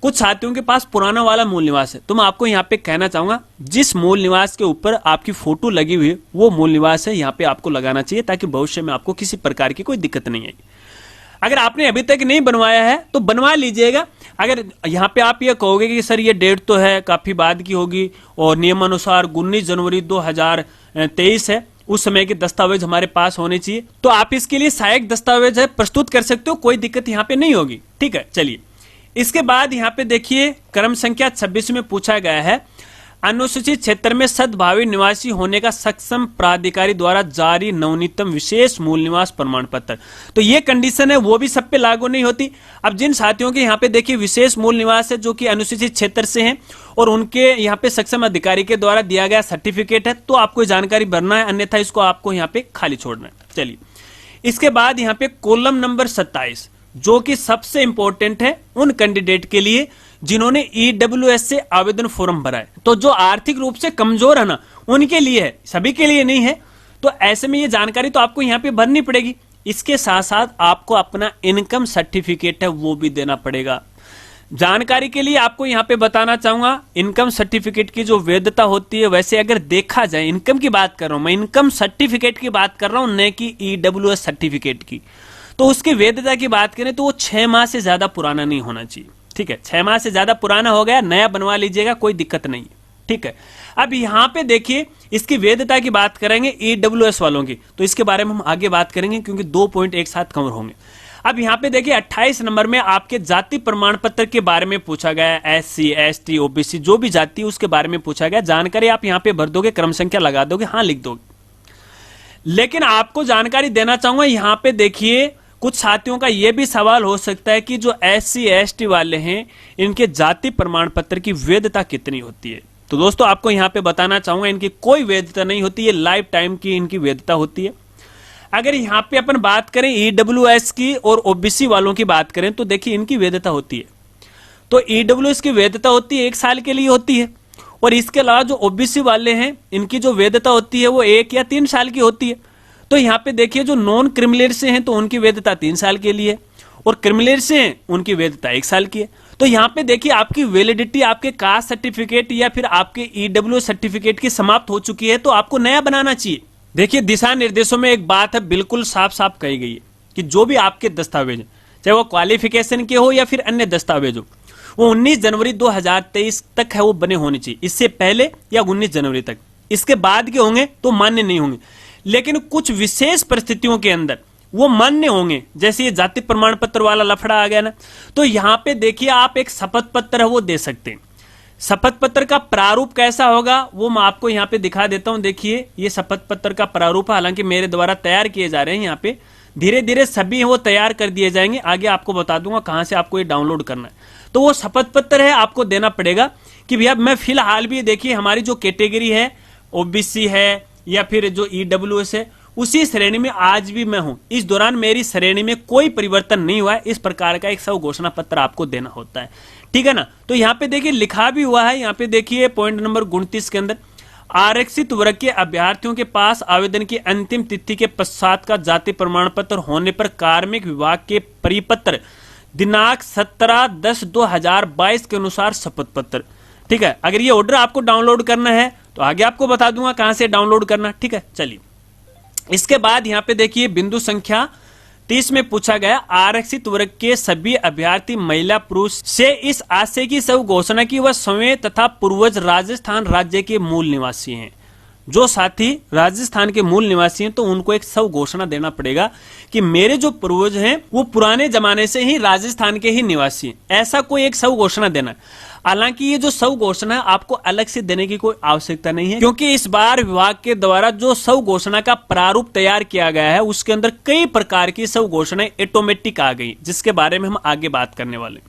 कुछ साथियों के पास पुराना वाला मूल निवास है। तो मैं आपको यहाँ पे कहना चाहूंगा जिस मूल निवास के ऊपर आपकी फोटो लगी हुई है वो मूल निवास है, यहाँ पे आपको लगाना चाहिए ताकि भविष्य में आपको किसी प्रकार की कोई दिक्कत नहीं आएगी। अगर आपने अभी तक नहीं बनवाया है तो बनवा लीजिएगा। अगर यहाँ पे आप ये कहोगे कि सर ये डेट तो है काफी बाद की होगी और नियमानुसार 19 जनवरी 2023 है, उस समय के दस्तावेज हमारे पास होने चाहिए, तो आप इसके लिए सहायक दस्तावेज है प्रस्तुत कर सकते हो, कोई दिक्कत यहाँ पे नहीं होगी, ठीक है। चलिए इसके बाद यहाँ पे देखिए क्रम संख्या 26 में पूछा गया है अनुसूचित क्षेत्र में सद्भावी निवासी होने का सक्षम प्राधिकारी द्वारा जारी नवनीतम विशेष मूल निवास प्रमाण पत्र। तो ये कंडीशन है वो भी सब पे लागू नहीं होती। अब जिन साथियों के यहाँ पे देखिए विशेष मूल निवास है जो कि अनुसूचित क्षेत्र से हैं और उनके यहाँ पे सक्षम अधिकारी के द्वारा दिया गया सर्टिफिकेट है, तो आपको जानकारी भरना है, अन्यथा इसको आपको यहाँ पे खाली छोड़ना है। चलिए इसके बाद यहाँ पे कॉलम नंबर 27 जो कि सबसे इंपॉर्टेंट है उन कैंडिडेट के लिए जिन्होंने ईडब्ल्यूएस से आवेदन फॉर्म भरा है। तो जो आर्थिक रूप से कमजोर है ना उनके लिए है, सभी के लिए नहीं है। तो ऐसे में ये जानकारी तो आपको यहाँ पे भरनी पड़ेगी। इसके साथ साथ आपको अपना इनकम सर्टिफिकेट है वो भी देना पड़ेगा। जानकारी के लिए आपको यहाँ पे बताना चाहूंगा इनकम सर्टिफिकेट की जो वैधता होती है, वैसे अगर देखा जाए इनकम की बात कर रहा हूं मैं, इनकम सर्टिफिकेट की बात कर रहा हूं न कि ईडब्ल्यूएस सर्टिफिकेट की। तो उसकी वैधता की बात करें तो वो 6 माह से ज्यादा पुराना नहीं होना चाहिए, ठीक है। 6 माह से ज्यादा पुराना हो गया नया बनवा लीजिएगा, कोई दिक्कत नहीं है, ठीक है। अब यहाँ पे देखिए इसकी वैधता की बात करेंगे ईडब्ल्यूएस वालों की, तो इसके बारे में हम आगे बात करेंगे क्योंकि 2 पॉइंट एक साथ कवर होंगे। अब यहाँ पे देखिए 28 नंबर में आपके जाति प्रमाण पत्र के बारे में पूछा गया है। SC ST OBC जो भी जाति है उसके बारे में पूछा गया। जानकारी आप यहाँ पे भर दोगे, क्रम संख्या लगा दोगे, हाँ लिख दोगे। लेकिन आपको जानकारी देना चाहूंगा यहाँ पे देखिए कुछ साथियों का यह भी सवाल हो सकता है कि जो SC ST वाले हैं इनके जाति प्रमाण पत्र की वैधता कितनी होती है। तो दोस्तों आपको यहां पे बताना चाहूंगा इनकी कोई वैधता नहीं होती है, लाइफ टाइम की इनकी वैधता होती है। अगर यहां पे अपन बात करें ईडब्ल्यूएस की और ओबीसी वालों की बात करें तो देखिए इनकी वैधता होती है। तो ईडब्ल्यूएस की वैधता होती है 1 साल के लिए होती है, और इसके अलावा जो ओबीसी वाले हैं इनकी जो वैधता होती है वो 1 या 3 साल की होती है। तो यहाँ पे देखिए जो नॉन क्रिमिनल से हैं तो उनकी वैधता 3 साल के लिए है, और क्रिमिनल से हैं उनकी वैधता 1 साल की है। तो यहाँ पे देखिए आपकी वैलिडिटी आपके कास्ट सर्टिफिकेट या फिर आपके ईडब्ल्यू सर्टिफिकेट की समाप्त हो चुकी है, तो आपको नया बनाना चाहिए। देखिए दिशा निर्देशों में एक बात है बिल्कुल साफ साफ कही गई है कि जो भी आपके दस्तावेज चाहे वो क्वालिफिकेशन के हो या फिर अन्य दस्तावेज हो, वो 19 जनवरी 2023 तक है वो बने होने चाहिए, इससे पहले या 19 जनवरी तक। इसके बाद के होंगे तो मान्य नहीं होंगे, लेकिन कुछ विशेष परिस्थितियों के अंदर वो मान्य होंगे। जैसे ये जाति प्रमाण पत्र वाला लफड़ा आ गया ना, तो यहां पे देखिए आप एक शपथ पत्र है वो दे सकते हैं। शपथ पत्र का प्रारूप कैसा होगा वो मैं आपको यहाँ पे दिखा देता हूं। देखिए ये शपथ पत्र का प्रारूप है, हालांकि मेरे द्वारा तैयार किए जा रहे हैं। यहाँ पे धीरे धीरे सभी वो तैयार कर दिए जाएंगे, आगे आपको बता दूंगा कहां से आपको ये डाउनलोड करना है। तो वो शपथ पत्र है आपको देना पड़ेगा कि भैया मैं फिलहाल भी देखिए हमारी जो कैटेगरी है ओबीसी है या फिर जो ईडब्ल्यूएस है उसी श्रेणी में आज भी मैं हूं, इस दौरान मेरी श्रेणी में कोई परिवर्तन नहीं हुआ है, इस प्रकार का एक स्व घोषणा पत्र आपको देना होता है। ठीक है ना। तो यहां पे देखिए लिखा भी हुआ है, यहां पे देखिए पॉइंट नंबर 29 के अंदर, आरक्षित वर्ग के अभ्यर्थियों के पास आवेदन की अंतिम तिथि के पश्चात का जाति प्रमाण पत्र होने पर कार्मिक विभाग के परिपत्र दिनांक 17/10/2022 के अनुसार शपथ पत्र। ठीक है। अगर ये ऑर्डर आपको डाउनलोड करना है तो आगे आपको बता दूंगा कहां से डाउनलोड करना। ठीक है। चलिए, इसके बाद यहां पे देखिए बिंदु संख्या 30 में पूछा गया, आरक्षित वर्ग के सभी अभ्यर्थी महिला पुरुष से इस आशय की स्व घोषणा की वह स्वयं तथा पूर्वज राजस्थान राज्य के मूल निवासी हैं। जो साथी राजस्थान के मूल निवासी हैं तो उनको एक स्व घोषणा देना पड़ेगा कि मेरे जो पूर्वज हैं वो पुराने जमाने से ही राजस्थान के ही निवासी हैं। ऐसा कोई एक स्व घोषणा देना। हालांकि ये जो स्व घोषणा है आपको अलग से देने की कोई आवश्यकता नहीं है, क्योंकि इस बार विभाग के द्वारा जो स्व घोषणा का प्रारूप तैयार किया गया है उसके अंदर कई प्रकार की स्व घोषणाएं ऑटोमेटिक आ गई, जिसके बारे में हम आगे बात करने वाले।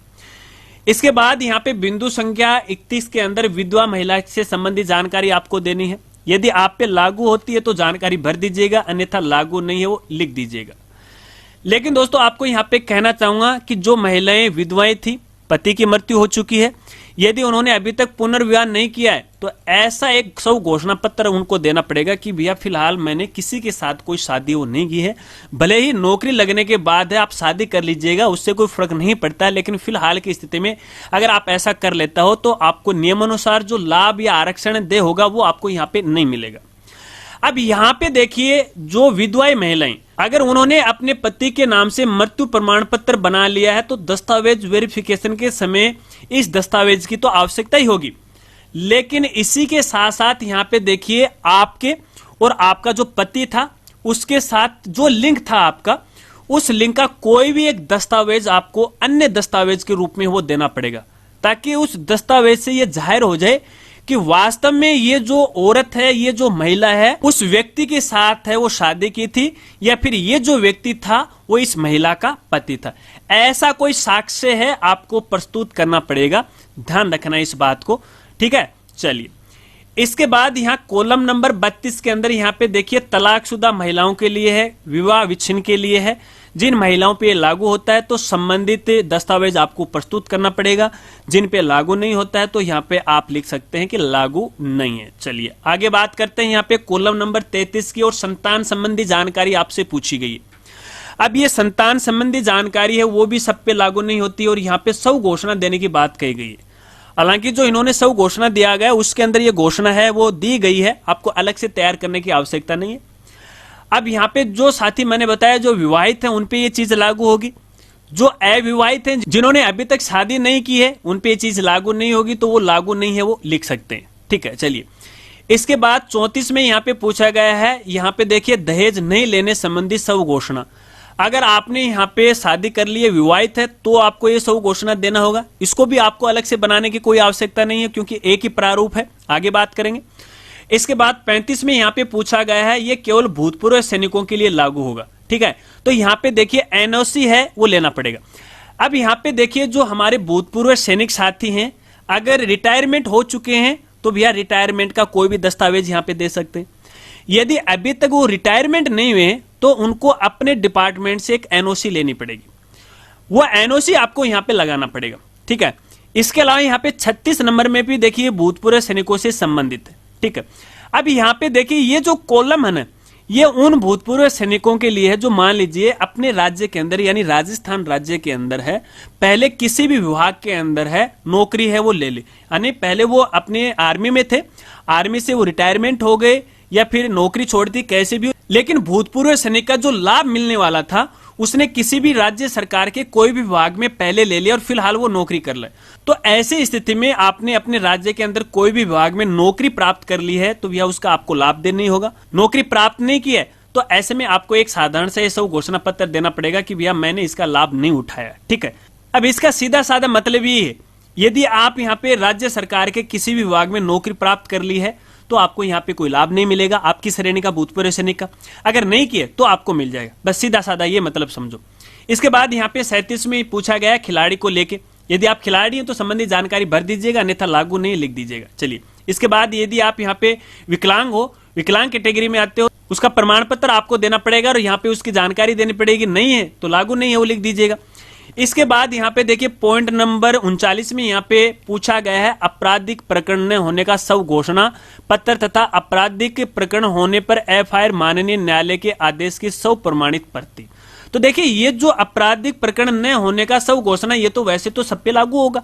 इसके बाद यहाँ पे बिंदु संख्या 31 के अंदर विधवा महिला से संबंधित जानकारी आपको देनी है। यदि आप पे लागू होती है तो जानकारी भर दीजिएगा, अन्यथा लागू नहीं है वो लिख दीजिएगा। लेकिन दोस्तों आपको यहाँ पे कहना चाहूंगा कि जो महिलाएं विधवाएं थी, पति की मृत्यु हो चुकी है, यदि उन्होंने अभी तक पुनर्विवाह नहीं किया है तो ऐसा एक स्व घोषणा पत्र उनको देना पड़ेगा कि भैया फिलहाल मैंने किसी के साथ कोई शादी वो नहीं की है। भले ही नौकरी लगने के बाद है आप शादी कर लीजिएगा, उससे कोई फर्क नहीं पड़ता, लेकिन फिलहाल की स्थिति में अगर आप ऐसा कर लेता हो तो आपको नियमानुसार जो लाभ या आरक्षण दे होगा वो आपको यहाँ पे नहीं मिलेगा। अब यहाँ पे देखिए जो विधवाएं महिलाएं अगर उन्होंने अपने पति के नाम से मृत्यु प्रमाण पत्र बना लिया है तो दस्तावेज वेरिफिकेशन के समय इस दस्तावेज की तो आवश्यकता ही होगी। लेकिन इसी के साथ साथ यहाँ पे देखिए आपके और आपका जो पति था उसके साथ जो लिंक था आपका, उस लिंक का कोई भी एक दस्तावेज आपको अन्य दस्तावेज के रूप में वो देना पड़ेगा, ताकि उस दस्तावेज से ये जाहिर हो जाए कि वास्तव में ये जो औरत है, ये जो महिला है, उस व्यक्ति के साथ है वो शादी की थी या फिर ये जो व्यक्ति था वो इस महिला का पति था। ऐसा कोई साक्ष्य है आपको प्रस्तुत करना पड़ेगा, ध्यान रखना इस बात को। ठीक है। चलिए, इसके बाद यहाँ कॉलम नंबर 32 के अंदर यहाँ पे देखिए तलाकशुदा महिलाओं के लिए है, विवाह विच्छिन्न के लिए है। जिन महिलाओं पे लागू होता है तो संबंधित दस्तावेज आपको प्रस्तुत करना पड़ेगा, जिन पे लागू नहीं होता है तो यहाँ पे आप लिख सकते हैं कि लागू नहीं है। चलिए आगे बात करते हैं। यहाँ पे कॉलम नंबर 33 की और संतान संबंधी जानकारी आपसे पूछी गई है। अब ये संतान संबंधी जानकारी है वो भी सब पे लागू नहीं होती और यहाँ पे स्व घोषणा देने की बात कही गई है। हालांकि जो इन्होंने स्व घोषणा दिया गया उसके अंदर ये घोषणा है वो दी गई है, आपको अलग से तैयार करने की आवश्यकता नहीं है। अब यहाँ पे जो साथी मैंने बताया जो विवाहित हैं उन पे ये चीज लागू होगी, जो अविवाहित हैं जिन्होंने अभी तक शादी नहीं की है उन पे ये चीज लागू नहीं होगी, तो वो लागू नहीं है वो लिख सकते हैं। ठीक है। चलिए, इसके बाद 34 में यहाँ पे पूछा गया है, यहाँ पे देखिए दहेज नहीं लेने संबंधी स्व घोषणा। अगर आपने यहाँ पे शादी कर ली है, विवाहित है, तो आपको ये स्व घोषणा देना होगा। इसको भी आपको अलग से बनाने की कोई आवश्यकता नहीं है क्योंकि एक ही प्रारूप है, आगे बात करेंगे। इसके बाद 35 में यहाँ पे पूछा गया है, ये केवल भूतपूर्व सैनिकों के लिए लागू होगा। ठीक है। तो यहाँ पे देखिए एनओसी है वो लेना पड़ेगा। अब यहाँ पे देखिए जो हमारे भूतपूर्व सैनिक साथी हैं अगर रिटायरमेंट हो चुके हैं तो भैया रिटायरमेंट का कोई भी दस्तावेज यहाँ पे दे सकते हैं। यदि अभी तक वो रिटायरमेंट नहीं हुए तो उनको अपने डिपार्टमेंट से एक एनओसी लेनी पड़ेगी, वो एनओसी आपको यहाँ पे लगाना पड़ेगा। ठीक है। इसके अलावा यहाँ पे 36 नंबर में भी देखिए भूतपूर्व सैनिकों से संबंधित है। ठीक है। अब यहाँ पे देखिए ये जो कॉलम है ना, ये उन भूतपूर्व सैनिकों के लिए है जो मान लीजिए अपने राज्य के अंदर यानी राजस्थान राज्य के अंदर है, पहले किसी भी विभाग के अंदर है, नौकरी है वो ले ली, यानी पहले वो अपने आर्मी में थे, आर्मी से वो रिटायरमेंट हो गए या फिर नौकरी छोड़ दी, कैसे भी, लेकिन भूतपूर्व सैनिक का जो लाभ मिलने वाला था उसने किसी भी राज्य सरकार के कोई भी विभाग में पहले ले लिया और फिलहाल वो नौकरी कर ले। तो ऐसी स्थिति में आपने अपने राज्य के अंदर कोई भी विभाग में नौकरी प्राप्त कर ली है तो भैया उसका आपको लाभ देना नहीं होगा। नौकरी प्राप्त नहीं की है तो ऐसे में आपको एक साधारण सा स्व घोषणा पत्र देना पड़ेगा कि भैया मैंने इसका लाभ नहीं उठाया। ठीक है। अब इसका सीधा साधा मतलब ये है, यदि आप यहाँ पे राज्य सरकार के किसी भी विभाग में नौकरी प्राप्त कर ली है तो आपको यहाँ पे कोई लाभ नहीं मिलेगा आपकी श्रेणी का, भूतपूर्व सैनिक का। अगर नहीं किए तो आपको मिल जाएगा, बस सीधा साधा ये मतलब समझो। इसके बाद यहाँ पे 37 में पूछा गया खिलाड़ी को लेके, यदि आप खिलाड़ी हैं तो संबंधित जानकारी भर दीजिएगा, अन्यथा लागू नहीं लिख दीजिएगा। चलिए, इसके बाद यदि आप यहाँ पे विकलांग हो, विकलांग कैटेगरी में आते हो उसका प्रमाण पत्र आपको देना पड़ेगा और यहाँ पे उसकी जानकारी देनी पड़ेगी। नहीं है तो लागू नहीं है वो लिख दीजिएगा। इसके बाद यहाँ पे देखिए पॉइंट नंबर 39 में यहाँ पे पूछा गया है आपराधिक प्रकरण होने का सब घोषणा पत्र तथा आपराधिक प्रकरण होने पर एफआईआर माननीय न्यायालय के आदेश की सब प्रमाणित प्रति। तो देखिए ये जो आपराधिक प्रकरण न होने का सब घोषणा ये तो वैसे तो सब पे लागू होगा,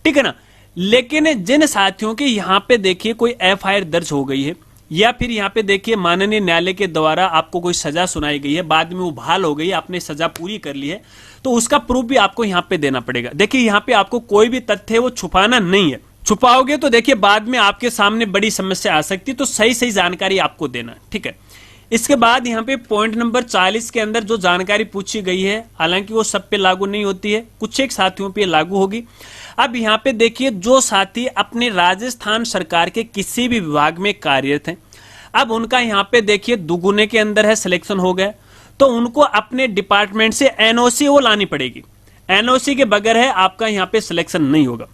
ठीक है ना। लेकिन जिन साथियों के यहाँ पे देखिए कोई एफआईआर दर्ज हो गई है या फिर यहाँ पे देखिए माननीय न्यायालय के द्वारा आपको कोई सजा सुनाई गई है, बाद में वो बहाल हो गई, आपने सजा पूरी कर ली है, तो उसका प्रूफ भी आपको यहाँ पे देना पड़ेगा। देखिए यहाँ पे आपको कोई भी तथ्य है वो छुपाना नहीं है, छुपाओगे तो देखिए बाद में आपके सामने बड़ी समस्या आ सकती है, तो सही सही जानकारी आपको देना, ठीक है। इसके बाद यहाँ पे पॉइंट नंबर 40 के अंदर जो जानकारी पूछी गई है, हालांकि वो सब पे लागू नहीं होती है, कुछ एक साथियों पे लागू होगी। अब यहाँ पे देखिए जो साथी अपने राजस्थान सरकार के किसी भी विभाग में कार्यरत हैं, अब उनका यहाँ पे देखिए दुगुने के अंदर है, सिलेक्शन हो गया, तो उनको अपने डिपार्टमेंट से एनओसी वो लानी पड़ेगी। एनओसी के बगैर है आपका यहाँ पे सिलेक्शन नहीं होगा।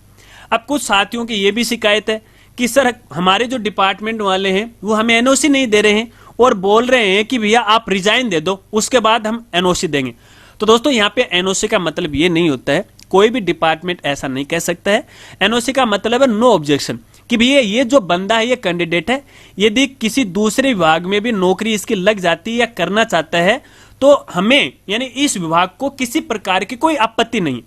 अब कुछ साथियों की ये भी शिकायत है कि सर हमारे जो डिपार्टमेंट वाले हैं वो हमें एनओसी नहीं दे रहे हैं और बोल रहे हैं कि भैया आप रिजाइन दे दो उसके बाद हम एनओसी देंगे। तो दोस्तों यहाँ पे एनओसी का मतलब ये नहीं होता है, कोई भी डिपार्टमेंट ऐसा नहीं कह सकता है। एनओसी का मतलब है नो ऑब्जेक्शन, कि भैया ये जो बंदा है ये कैंडिडेट है, यदि किसी दूसरे विभाग में भी नौकरी इसकी लग जाती है या करना चाहता है तो हमें यानी इस विभाग को किसी प्रकार की कोई आपत्ति नहीं।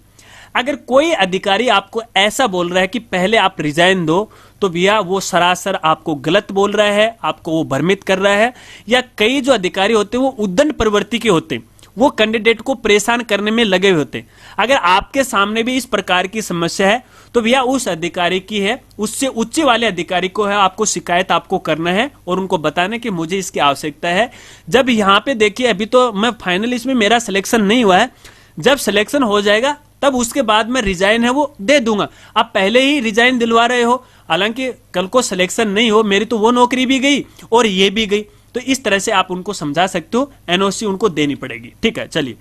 अगर कोई अधिकारी आपको ऐसा बोल रहा है कि पहले आप रिजाइन दो, तो भैया वो सरासर आपको गलत बोल रहा है, आपको वो भ्रमित कर रहा है। या कई जो अधिकारी होते हैं वो उद्दंड प्रवृत्ति के होते हैं, वो कैंडिडेट को परेशान करने में लगे हुए होते हैं। अगर आपके सामने भी इस प्रकार की समस्या है तो भैया उस अधिकारी की है, उससे उच्च वाले अधिकारी को है आपको शिकायत आपको करना है और उनको बताना कि मुझे इसकी आवश्यकता है। जब यहाँ पे देखिए अभी तो मैं फाइनल इसमें मेरा सिलेक्शन नहीं हुआ है, जब सिलेक्शन हो जाएगा तब उसके बाद मैं रिजाइन है वो दे दूंगा। आप पहले ही रिजाइन दिलवा रहे हो, हालांकि कल को सिलेक्शन नहीं हो, मेरी तो वो नौकरी भी गई और ये भी गई। तो इस तरह से आप उनको समझा सकते हो, एनओसी उनको देनी पड़ेगी, ठीक है। चलिए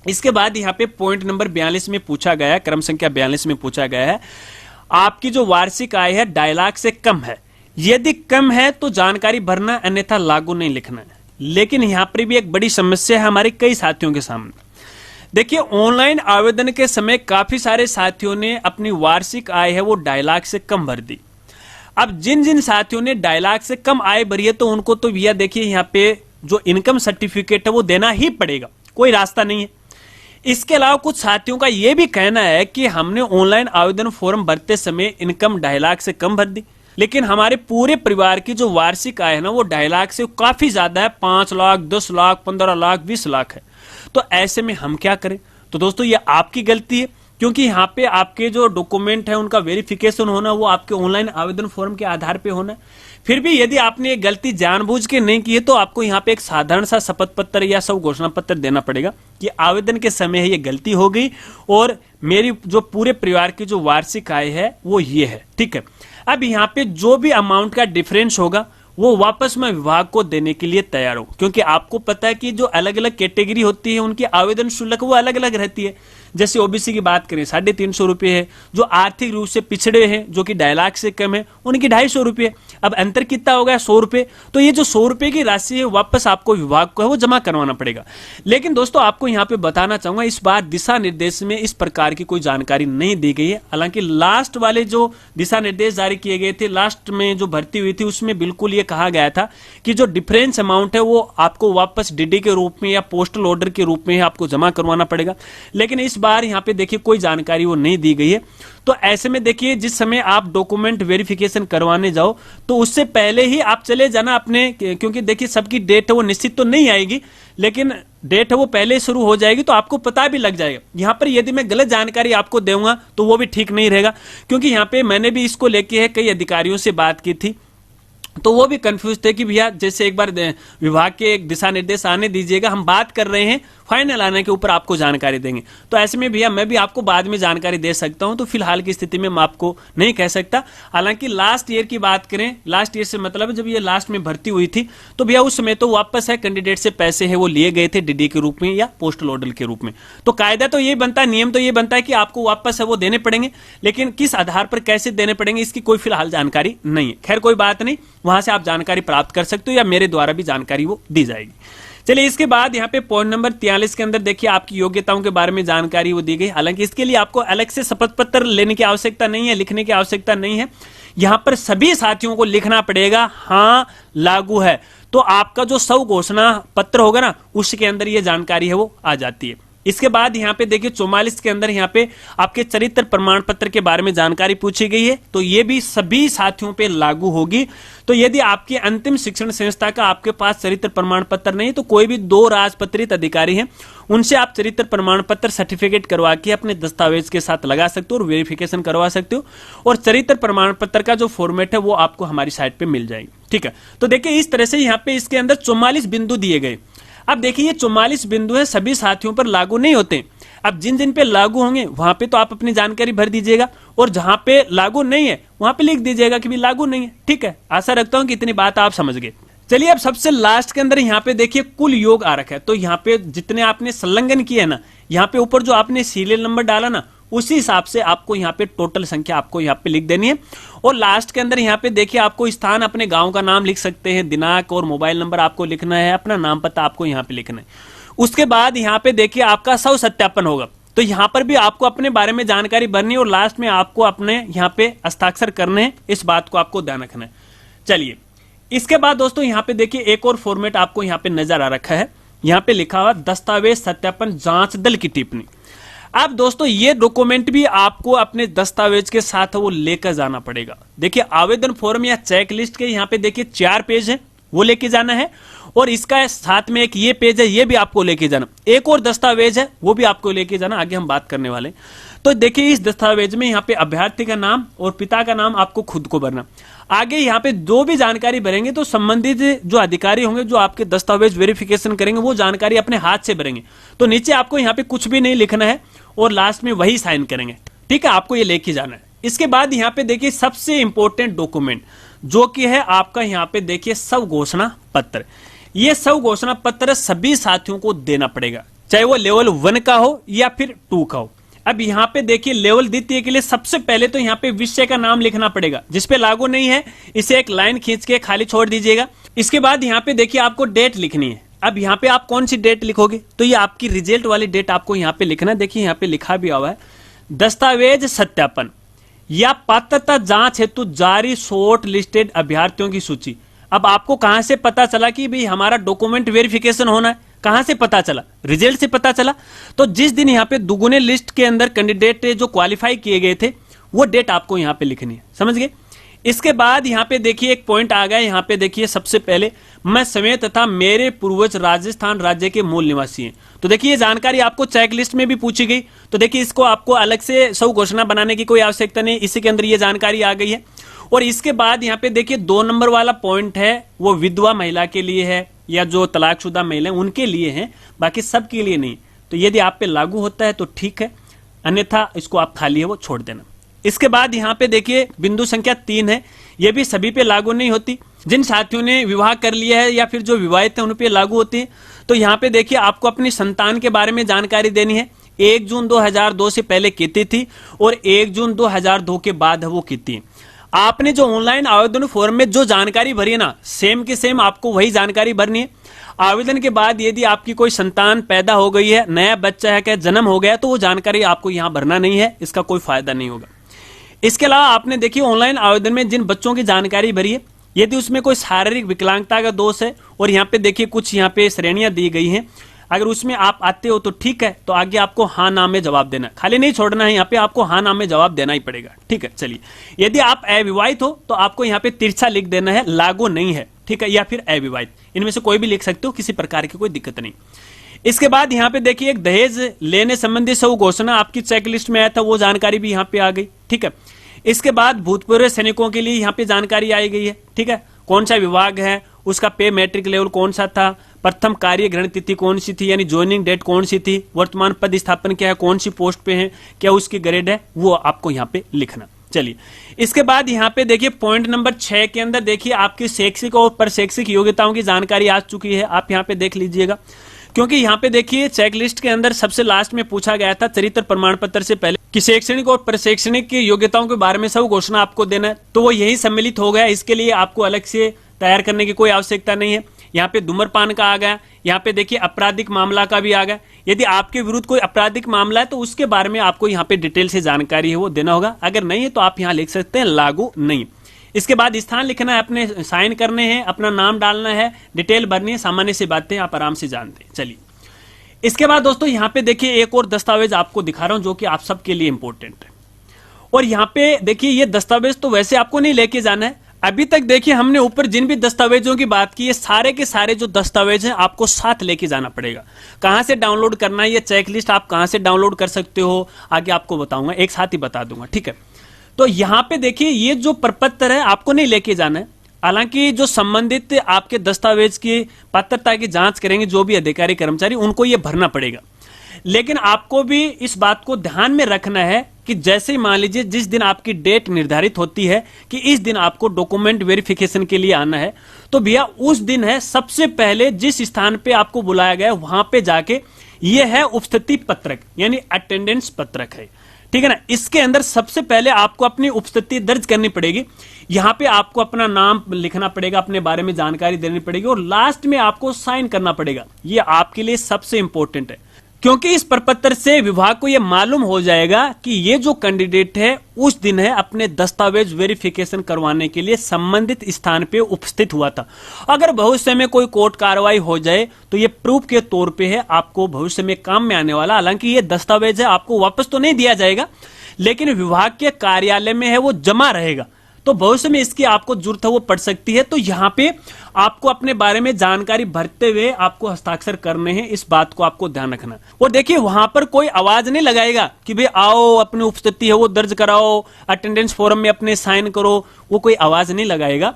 इसके बाद यहाँ पे पॉइंट नंबर 42 में पूछा गया है, क्रम संख्या 42 में पूछा गया है, आपकी जो वार्षिक आय है 2.5 लाख से कम है, यदि कम है तो जानकारी भरना, अन्यथा लागू नहीं लिखना है। लेकिन यहाँ पर भी एक बड़ी समस्या है हमारे कई साथियों के सामने। देखिए ऑनलाइन आवेदन के समय काफी सारे साथियों ने अपनी वार्षिक आय है वो 2.5 लाख से कम भर दी। अब जिन जिन साथियों ने 2.5 लाख से कम आय भरी है तो उनको तो भैया देखिए यहाँ पे जो इनकम सर्टिफिकेट है वो देना ही पड़ेगा, कोई रास्ता नहीं है। इसके अलावा कुछ साथियों का यह भी कहना है कि हमने ऑनलाइन आवेदन फॉर्म भरते समय इनकम 2.5 लाख से कम भर दी, लेकिन हमारे पूरे परिवार की जो वार्षिक आय है ना वो 2.5 लाख से काफी ज्यादा है, 5 लाख, 10 लाख, 15 लाख, 20 लाख है। तो ऐसे में हम क्या करें? तो दोस्तों ये आपकी गलती है, क्योंकि यहाँ पे आपके जो डॉक्यूमेंट है उनका वेरिफिकेशन होना वो आपके ऑनलाइन आवेदन फॉर्म के आधार पे होना है। फिर भी यदि आपने ये गलती जानबूझ के नहीं की है तो आपको यहाँ पे एक साधारण सा शपथ पत्र या सब घोषणा पत्र देना पड़ेगा कि आवेदन के समय है ये गलती हो गई और मेरी जो पूरे परिवार की जो वार्षिक आय है वो ये है, ठीक है। अब यहाँ पे जो भी अमाउंट का डिफरेंस होगा वो वापस मैं विभाग को देने के लिए तैयार हूं, क्योंकि आपको पता है कि जो अलग अलग कैटेगरी होती है उनकी आवेदन शुल्क वो अलग अलग रहती है। जैसे ओबीसी की बात करें 350 रुपये है, जो आर्थिक रूप से पिछड़े हैं जो कि 2.5 लाख से कम है उनकी 250 रुपये। अब अंतर कितना हो गया? 100 रुपये। तो ये जो 100 रुपये की राशि है वापस आपको विभाग को है वो जमा करवाना पड़ेगा। लेकिन दोस्तों आपको यहाँ पे बताना चाहूंगा इस बार दिशा निर्देश में इस प्रकार की कोई जानकारी नहीं दी गई है। हालांकि लास्ट वाले जो दिशा निर्देश जारी किए गए थे, लास्ट में जो भर्ती हुई थी उसमें बिल्कुल ये कहा गया था कि जो डिफरेंस अमाउंट है वो आपको वापस डीडी के रूप में या पोस्टल ऑर्डर के रूप में आपको जमा करवाना पड़ेगा। लेकिन इस बार यहाँ पे देखिए कोई जानकारी वो नहीं दी गई है। तो ऐसे में देखिए जिस समय आप डॉक्यूमेंट वेरिफिकेशन करवाने जाओ तो उससे पहले ही आप चले जाना अपने, क्योंकि देखिए सबकी डेट है वो निश्चित तो नहीं आएगी, लेकिन डेट है वो पहले शुरू हो जाएगी तो आपको पता भी लग जाएगा। यहाँ पर यदि मैं गलत जानकारी आपको दूंगा तो वो भी ठीक नहीं रहेगा, क्योंकि यहाँ पे मैंने भी इसको लेके है कई अधिकारियों से बात की थी तो वो भी कंफ्यूज थे कि भैया जैसे एक बार विभाग के एक दिशा निर्देश आने दीजिएगा, हम बात कर रहे हैं, फाइनल आने के ऊपर आपको जानकारी देंगे। तो ऐसे में भैया मैं भी आपको बाद में जानकारी दे सकता हूं, तो फिलहाल की स्थिति में मैं आपको नहीं कह सकता। हालांकि लास्ट ईयर की बात करें, लास्ट ईयर से मतलब जब ये लास्ट में भर्ती हुई थी तो भैया उस समय तो वापस है कैंडिडेट से पैसे है वो लिए गए थे डीडी के रूप में या पोस्टल ऑर्डर के रूप में। तो कायदा तो ये बनता है, नियम तो ये बनता है कि आपको वापस है वो देने पड़ेंगे, लेकिन किस आधार पर कैसे देने पड़ेंगे इसकी कोई फिलहाल जानकारी नहीं है। खैर कोई बात नहीं, वहां से आप जानकारी प्राप्त कर सकते हो या मेरे द्वारा भी जानकारी वो दी जाएगी। चलिए, इसके बाद यहाँ पे पॉइंट नंबर 43 के अंदर देखिए आपकी योग्यताओं के बारे में जानकारी वो दी गई। हालांकि इसके लिए आपको अलग से शपथ पत्र लेने की आवश्यकता नहीं है, लिखने की आवश्यकता नहीं है। यहां पर सभी साथियों को लिखना पड़ेगा हाँ लागू है, तो आपका जो स्व घोषणा पत्र होगा ना, उसके अंदर ये जानकारी है वो आ जाती है। इसके बाद यहाँ पे देखिए 44 के अंदर यहाँ पे आपके चरित्र प्रमाण पत्र के बारे में जानकारी पूछी गई है, तो ये भी सभी साथियों पे लागू होगी। तो यदि आपकी अंतिम शिक्षण संस्था का आपके पास चरित्र प्रमाण पत्र नहीं, तो कोई भी 2 राजपत्रित अधिकारी हैं, उनसे आप चरित्र प्रमाण पत्र सर्टिफिकेट करवा के अपने दस्तावेज के साथ लगा सकते हो और वेरिफिकेशन करवा सकते हो। और चरित्र प्रमाण पत्र का जो फॉर्मेट है वो आपको हमारी साइट पे मिल जाएगी। ठीक है, तो देखिए इस तरह से यहाँ पे इसके अंदर 44 बिंदु दिए गए। अब देखिए ये 44 बिंदु है, सभी साथियों पर लागू नहीं होते। अब जिन जिन पे लागू होंगे वहां पे तो आप अपनी जानकारी भर दीजिएगा, और जहां पे लागू नहीं है वहां पे लिख दीजिएगा कि भी लागू नहीं है। ठीक है, आशा रखता हूं कि इतनी बात आप समझ गए। चलिए, अब सबसे लास्ट के अंदर यहाँ पे देखिए कुल योग आ रखा है। तो यहाँ पे जितने आपने संलग्न किए ना, यहाँ पे ऊपर जो आपने सीरियल नंबर डाला ना, उसी हिसाब से आपको यहाँ पे टोटल संख्या आपको यहाँ पे लिख देनी है। और लास्ट के अंदर यहाँ पे देखिए आपको स्थान, अपने गांव का नाम लिख सकते हैं, दिनांक और मोबाइल नंबर आपको लिखना है, अपना नाम पता आपको यहाँ पे लिखना है। उसके बाद यहाँ पे देखिए आपका स्व सत्यापन होगा, तो यहाँ पर भी आपको अपने बारे में जानकारी भरनी है और लास्ट में आपको अपने यहाँ पे हस्ताक्षर करने हैं। इस बात को आपको ध्यान रखना है। चलिए, इसके बाद दोस्तों यहाँ पे देखिए एक और फॉर्मेट आपको यहाँ पे नजर आ रखा है। यहाँ पे लिखा हुआ दस्तावेज सत्यापन जांच दल की टिप्पणी। अब दोस्तों ये डॉक्यूमेंट भी आपको अपने दस्तावेज के साथ वो लेकर जाना पड़ेगा। देखिए आवेदन फॉर्म या चेक लिस्ट के यहाँ पे देखिए 4 पेज है, वो लेके जाना है, और इसका साथ में एक ये पेज है, ये भी आपको लेके जाना। एक और दस्तावेज है, वो भी आपको लेके जाना, आगे हम बात करने वाले। तो देखिए इस दस्तावेज में यहाँ पे अभ्यर्थी का नाम और पिता का नाम आपको खुद को भरना। आगे यहाँ पे जो भी जानकारी भरेंगे तो संबंधित जो अधिकारी होंगे जो आपके दस्तावेज वेरिफिकेशन करेंगे वो जानकारी अपने हाथ से भरेंगे। तो नीचे आपको यहाँ पे कुछ भी नहीं लिखना है और लास्ट में वही साइन करेंगे। ठीक है, आपको ये लेके जाना है। इसके बाद यहाँ पे देखिए सबसे इंपॉर्टेंट डॉक्यूमेंट जो कि है आपका यहाँ पे देखिए स्व घोषणा पत्र। ये स्व घोषणा पत्र सभी साथियों को देना पड़ेगा, चाहे वो लेवल 1 का हो या फिर 2 का हो। अब यहाँ पे देखिए लेवल द्वितीय के लिए सबसे पहले तो यहाँ पे विषय का नाम लिखना पड़ेगा, जिसपे लागू नहीं है इसे एक लाइन खींच के खाली छोड़ दीजिएगा। इसके बाद यहाँ पे देखिए आपको डेट लिखनी है। अब यहाँ पे आप कौन सी डेट लिखोगे, तो ये आपकी रिजल्ट वाली डेट आपको यहाँ पे लिखना है। देखिए यहाँ पे लिखा भी हुआ है दस्तावेज सत्यापन या पात्रता जांच हेतु जारी शॉर्ट लिस्टेड अभ्यर्थियों की सूची। अब आपको कहां से पता चला कि भाई हमारा डॉक्यूमेंट वेरिफिकेशन होना है, कहां से पता चला? रिजल्ट से पता चला। तो जिस दिन यहाँ पे दुगुने लिस्ट के अंदर कैंडिडेट जो क्वालिफाई किए गए थे वो डेट आपको यहाँ पे लिखनी है, समझ गए। इसके बाद यहाँ पे देखिए एक पॉइंट आ गया। यहाँ पे देखिए सबसे पहले मैं स्वयं तथा मेरे पूर्वज राजस्थान राज्य के मूल निवासी हैं। तो देखिए ये जानकारी आपको चेक लिस्ट में भी पूछी गई, तो देखिए इसको आपको अलग से स्व घोषणा बनाने की कोई आवश्यकता नहीं, इसी के अंदर ये जानकारी आ गई है। और इसके बाद यहाँ पे देखिए 2 नंबर वाला पॉइंट है वो विधवा महिला के लिए है या जो तलाकशुदा महिला उनके लिए है, बाकी सबके लिए नहीं। तो यदि आप पे लागू होता है तो ठीक है, अन्यथा इसको आप खाली है वो छोड़ देना। इसके बाद यहाँ पे देखिए बिंदु संख्या 3 है, ये भी सभी पे लागू नहीं होती। जिन साथियों ने विवाह कर लिया है या फिर जो विवाहित है उन पे लागू होती है। तो यहाँ पे देखिए आपको अपनी संतान के बारे में जानकारी देनी है। 1 जून 2002 से पहले कितनी थी और 1 जून 2002 के बाद वो कितनी। आपने जो ऑनलाइन आवेदन फॉर्म में जो जानकारी भरी है ना, सेम के सेम आपको वही जानकारी भरनी है। आवेदन के बाद यदि आपकी कोई संतान पैदा हो गई है, नया बच्चा है, क्या जन्म हो गया, तो वो जानकारी आपको यहाँ भरना नहीं है, इसका कोई फायदा नहीं होगा। इसके अलावा आपने देखिए ऑनलाइन आवेदन में जिन बच्चों की जानकारी भरी है, यदि उसमें कोई शारीरिक विकलांगता का दोष है और यहाँ पे देखिए कुछ यहाँ पे श्रेणियां दी गई हैं, अगर उसमें आप आते हो तो ठीक है, तो आगे आपको हाँ नाम में जवाब देना, खाली नहीं छोड़ना है, यहाँ पे आपको हाँ नाम में जवाब देना ही पड़ेगा। ठीक है, चलिए यदि आप अविवाहित हो तो आपको यहाँ पे तिरछा लिख देना है, लागू नहीं है, ठीक है, या फिर अविवाहित, इनमें से कोई भी लिख सकते हो, किसी प्रकार की कोई दिक्कत नहीं। इसके बाद यहाँ पे देखिए एक दहेज लेने संबंधी स्व घोषणा आपकी चेकलिस्ट में आया था, वो जानकारी भी यहाँ पे आ गई। ठीक है, इसके बाद भूतपूर्व सैनिकों के लिए यहाँ पे जानकारी आई गई है। ठीक है, कौन सा विभाग है, उसका पे मैट्रिक लेवल कौन सा था, प्रथम कार्य ग्रहण तिथि कौन सी थी, यानी ज्वाइनिंग डेट कौन सी थी, वर्तमान पद स्थापन क्या है, कौन सी पोस्ट पे है, क्या उसकी ग्रेड है, वो आपको यहाँ पे लिखना। चलिए इसके बाद यहाँ पे देखिए पॉइंट नंबर 6 के अंदर देखिए आपकी शैक्षिक और परशैक्षिक योग्यताओं की जानकारी आ चुकी है, आप यहाँ पे देख लीजिएगा। क्योंकि यहाँ पे देखिए चेक लिस्ट के अंदर सबसे लास्ट में पूछा गया था चरित्र प्रमाण पत्र से पहले कि शैक्षणिक और प्रशैक्षणिक योग्यताओं के बारे में सब घोषणा आपको देना है, तो वो यही सम्मिलित हो गया। इसके लिए आपको अलग से तैयार करने की कोई आवश्यकता नहीं है। यहाँ पे धूम्रपान का आ गया, यहाँ पे देखिए आपराधिक मामला का भी आ गया। यदि आपके विरुद्ध कोई आपराधिक मामला है तो उसके बारे में आपको यहाँ पे डिटेल से जानकारी है वो देना होगा। अगर नहीं है तो आप यहाँ लिख सकते हैं लागू नहीं। इसके बाद स्थान लिखना है, अपने साइन करने हैं, अपना नाम डालना है, डिटेल भरनी है, सामान्य सी बातें आप आराम से जानते हैं। चलिए इसके बाद दोस्तों यहाँ पे देखिए एक और दस्तावेज आपको दिखा रहा हूं जो कि आप सबके लिए इंपॉर्टेंट है। और यहाँ पे देखिए ये दस्तावेज तो वैसे आपको नहीं लेके जाना है। अभी तक देखिए हमने ऊपर जिन भी दस्तावेजों की बात की, ये सारे के सारे जो दस्तावेज हैं आपको साथ लेके जाना पड़ेगा। कहां से डाउनलोड करना है, ये चेकलिस्ट आप कहां से डाउनलोड कर सकते हो आगे आपको बताऊंगा, एक साथ ही बता दूंगा, ठीक है। तो यहां पे देखिए ये जो प्रपत्र है आपको नहीं लेके जाना है। हालांकि जो संबंधित आपके दस्तावेज की पात्रता की जांच करेंगे जो भी अधिकारी कर्मचारी, उनको ये भरना पड़ेगा। लेकिन आपको भी इस बात को ध्यान में रखना है कि जैसे ही मान लीजिए जिस दिन आपकी डेट निर्धारित होती है कि इस दिन आपको डॉक्यूमेंट वेरिफिकेशन के लिए आना है, तो भैया उस दिन है सबसे पहले जिस स्थान पे आपको बुलाया गया वहां पे जाके ये है उपस्थिति पत्रक यानी अटेंडेंस पत्रक है, ठीक है ना। इसके अंदर सबसे पहले आपको अपनी उपस्थिति दर्ज करनी पड़ेगी। यहां पे आपको अपना नाम लिखना पड़ेगा, अपने बारे में जानकारी देनी पड़ेगी और लास्ट में आपको साइन करना पड़ेगा। ये आपके लिए सबसे इंपॉर्टेंट है, क्योंकि इस प्रपत्र से विभाग को यह मालूम हो जाएगा कि ये जो कैंडिडेट है उस दिन है अपने दस्तावेज वेरिफिकेशन करवाने के लिए संबंधित स्थान पे उपस्थित हुआ था। अगर भविष्य में कोई कोर्ट कार्रवाई हो जाए तो ये प्रूफ के तौर पे है, आपको भविष्य में काम में आने वाला। हालांकि ये दस्तावेज है आपको वापस तो नहीं दिया जाएगा, लेकिन विभाग के कार्यालय में है वो जमा रहेगा, तो भविष्य में इसकी आपको जरूरत है वो पड़ सकती है। तो यहाँ पे आपको अपने बारे में जानकारी भरते हुए आपको हस्ताक्षर करने हैं, इस बात को आपको ध्यान रखना। और देखिए वहां पर कोई आवाज नहीं लगाएगा कि भाई आओ अपनी उपस्थिति है वो दर्ज कराओ, अटेंडेंस फॉर्म में अपने साइन करो, वो कोई आवाज नहीं लगाएगा।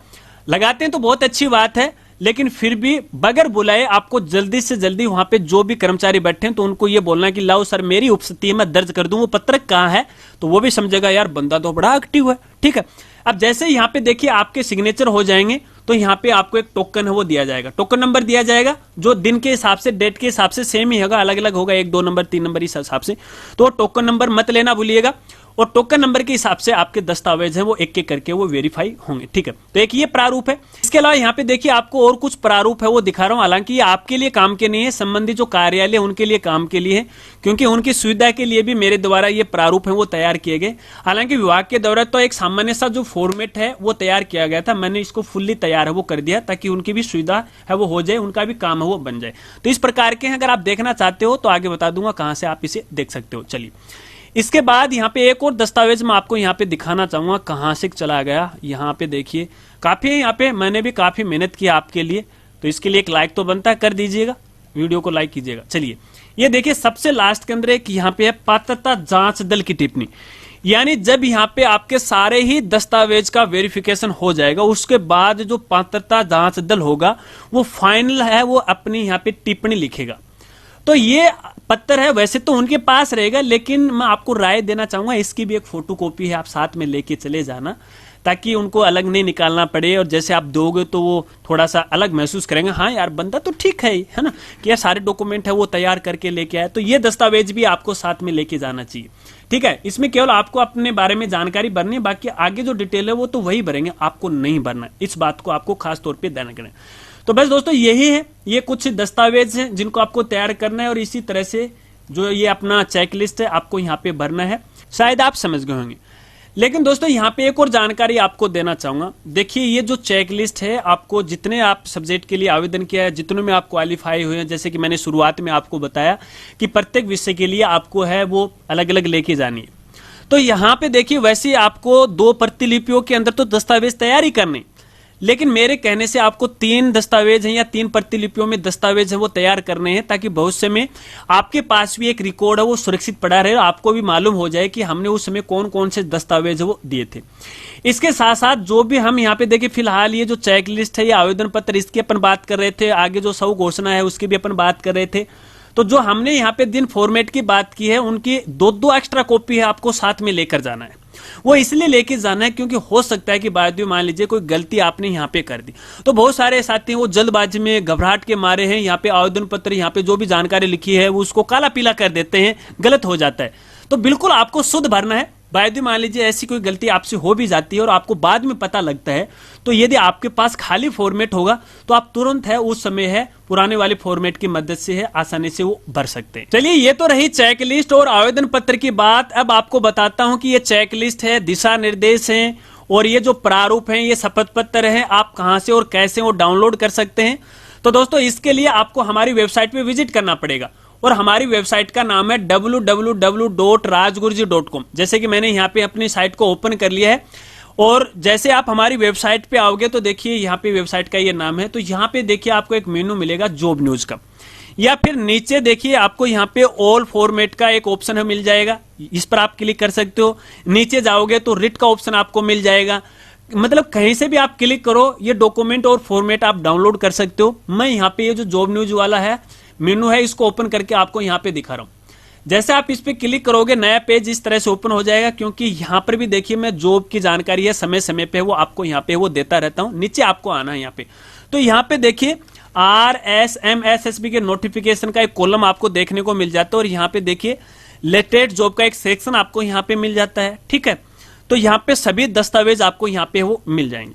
लगाते हैं तो बहुत अच्छी बात है, लेकिन फिर भी बगैर बुलाए आपको जल्दी से जल्दी वहां पे जो भी कर्मचारी बैठे हैं तो उनको ये बोलना है कि लाओ सर मेरी उपस्थिति मैं दर्ज कर दूं, वो पत्रक कहां है, तो वो भी समझेगा यार बंदा तो बड़ा एक्टिव है, ठीक है। अब जैसे यहाँ पे देखिए आपके सिग्नेचर हो जाएंगे तो यहाँ पे आपको एक टोकन है वो दिया जाएगा, टोकन नंबर दिया जाएगा जो दिन के हिसाब से डेट के हिसाब से सेम ही होगा, अलग अलग होगा, 1 2 नंबर 3 नंबर इस हिसाब से। तो टोकन नंबर मत लेना भूलिएगा और टोकन नंबर के हिसाब से आपके दस्तावेज हैं वो एक एक करके वो वेरीफाई होंगे, ठीक है। तो एक ये प्रारूप है। इसके अलावा यहाँ पे देखिए आपको और कुछ प्रारूप है वो दिखा रहा हूं। हालांकि ये आपके लिए काम के नहीं है, संबंधित जो कार्यालय उनके लिए काम के लिए है, क्योंकि उनकी सुविधा के लिए भी मेरे द्वारा ये प्रारूप है वो तैयार किए गए। हालांकि विभाग के द्वारा तो एक सामान्य सा जो फॉर्मेट है वो तैयार किया गया था, मैंने इसको फुल्ली तैयार है वो कर दिया ताकि उनकी भी सुविधा है वो हो जाए, उनका भी काम है वो बन जाए। तो इस प्रकार के अगर आप देखना चाहते हो तो आगे बता दूंगा कहां से आप इसे देख सकते हो। चलिए इसके बाद यहाँ पे एक और दस्तावेज मैं आपको यहाँ पे दिखाना चाहूंगा, कहां से चला गया। यहाँ पे देखिए काफी है, यहाँ पे मैंने भी काफी मेहनत की आपके लिए, तो इसके लिए एक लाइक तो बनता है, कर दीजिएगा, वीडियो को लाइक कीजिएगा। चलिए ये देखिए सबसे लास्ट के अंदर एक यहाँ पे है पात्रता जांच दल की टिप्पणी, यानी जब यहाँ पे आपके सारे ही दस्तावेज का वेरिफिकेशन हो जाएगा उसके बाद जो पात्रता जांच दल होगा वो फाइनल है वो अपनी यहाँ पे टिप्पणी लिखेगा। तो ये पत्र है वैसे तो उनके पास रहेगा, लेकिन मैं आपको राय देना चाहूंगा इसकी भी एक फोटोकॉपी है आप साथ में लेके चले जाना, ताकि उनको अलग नहीं निकालना पड़े और जैसे आप दोगे तो वो थोड़ा सा अलग महसूस करेंगे, हाँ यार बंदा तो ठीक है ना, कि यार सारे डॉक्यूमेंट है वो तैयार करके लेके आए। तो ये दस्तावेज भी आपको साथ में लेके जाना चाहिए, ठीक है। इसमें केवल आपको अपने बारे में जानकारी भरनी है, बाकी आगे जो डिटेल है वो तो वही भरेंगे, आपको नहीं भरना, इस बात को आपको खास तौर पर ध्यान रखना है। तो बस दोस्तों यही है, ये कुछ दस्तावेज हैं जिनको आपको तैयार करना है और इसी तरह से जो ये अपना चेकलिस्ट है आपको यहाँ पे भरना है, शायद आप समझ गए होंगे। लेकिन दोस्तों यहाँ पे एक और जानकारी आपको देना चाहूंगा। देखिए ये जो चेकलिस्ट है आपको जितने आप सब्जेक्ट के लिए आवेदन किया है, जितने में आप क्वालिफाई हुए हैं, जैसे कि मैंने शुरुआत में आपको बताया कि प्रत्येक विषय के लिए आपको है वो अलग अलग लेके जानी है। तो यहाँ पे देखिए वैसे आपको 2 प्रतिलिपियों के अंदर तो दस्तावेज तैयार ही करने, लेकिन मेरे कहने से आपको 3 दस्तावेज हैं या 3 प्रतिलिपियों में दस्तावेज है वो तैयार करने हैं, ताकि भविष्य में आपके पास भी एक रिकॉर्ड है वो सुरक्षित पड़ा रहे, आपको भी मालूम हो जाए कि हमने उस समय कौन कौन से दस्तावेज वो दिए थे। इसके साथ साथ जो भी हम यहाँ पे देखिए फिलहाल ये जो चेकलिस्ट है, ये आवेदन पत्र, इसकी अपन बात कर रहे थे, आगे जो सब घोषणा है उसकी भी अपन बात कर रहे थे। तो जो हमने यहाँ पे दिन फॉर्मेट की बात की है उनकी 2 एक्स्ट्रा कॉपी है आपको साथ में लेकर जाना है। वो इसलिए लेके जाना है क्योंकि हो सकता है कि बाद में मान लीजिए कोई गलती आपने यहाँ पे कर दी, तो बहुत सारे साथी वो जल्दबाजी में घबराहट के मारे हैं यहाँ पे आवेदन पत्र, यहाँ पे जो भी जानकारी लिखी है वो उसको काला पीला कर देते हैं, गलत हो जाता है। तो बिल्कुल आपको शुद्ध भरना है। यदि मान लीजिए ऐसी कोई गलती आपसे हो भी जाती है और आपको बाद में पता लगता है, तो यदि आपके पास खाली फॉर्मेट होगा तो आप तुरंत है उस समय है पुराने वाले फॉर्मेट की मदद से है आसानी से वो भर सकते हैं। चलिए ये तो रही चेकलिस्ट और आवेदन पत्र की बात। अब आपको बताता हूं कि ये चेकलिस्ट है, दिशा निर्देश है और ये जो प्रारूप है, ये शपथ पत्र है, आप कहां से और कैसे वो डाउनलोड कर सकते हैं। तो दोस्तों इसके लिए आपको हमारी वेबसाइट पे विजिट करना पड़ेगा और हमारी वेबसाइट का नाम है www.rajguruji.com। जैसे कि मैंने यहाँ पे अपनी साइट को ओपन कर लिया है और जैसे आप हमारी वेबसाइट पे आओगे तो देखिए यहाँ पे वेबसाइट का ये नाम है। तो यहाँ पे देखिए आपको एक मेनू मिलेगा जॉब न्यूज का, या फिर नीचे देखिए आपको यहाँ पे ऑल फॉर्मेट का एक ऑप्शन है मिल जाएगा, इस पर आप क्लिक कर सकते हो। नीचे जाओगे तो रिट का ऑप्शन आपको मिल जाएगा, मतलब कहीं से भी आप क्लिक करो ये डॉक्यूमेंट और फॉर्मेट आप डाउनलोड कर सकते हो। मैं यहाँ पे ये जो जॉब न्यूज वाला है मेनू है इसको ओपन करके आपको यहाँ पे दिखा रहा हूँ। जैसे आप इस पे क्लिक करोगे नया पेज इस तरह से ओपन हो जाएगा, क्योंकि यहाँ पर भी देखिए मैं जॉब की जानकारी है समय समय पे वो आपको यहाँ पे वो देता रहता हूँ। नीचे आपको आना है यहाँ पे, तो यहाँ पे देखिए RSMSSB के नोटिफिकेशन का एक कॉलम आपको देखने को मिल जाता है और यहाँ पे देखिए लेटेस्ट जॉब का एक सेक्शन आपको यहाँ पे मिल जाता है। ठीक है, तो यहाँ पे सभी दस्तावेज आपको यहाँ पे वो मिल जाएंगे,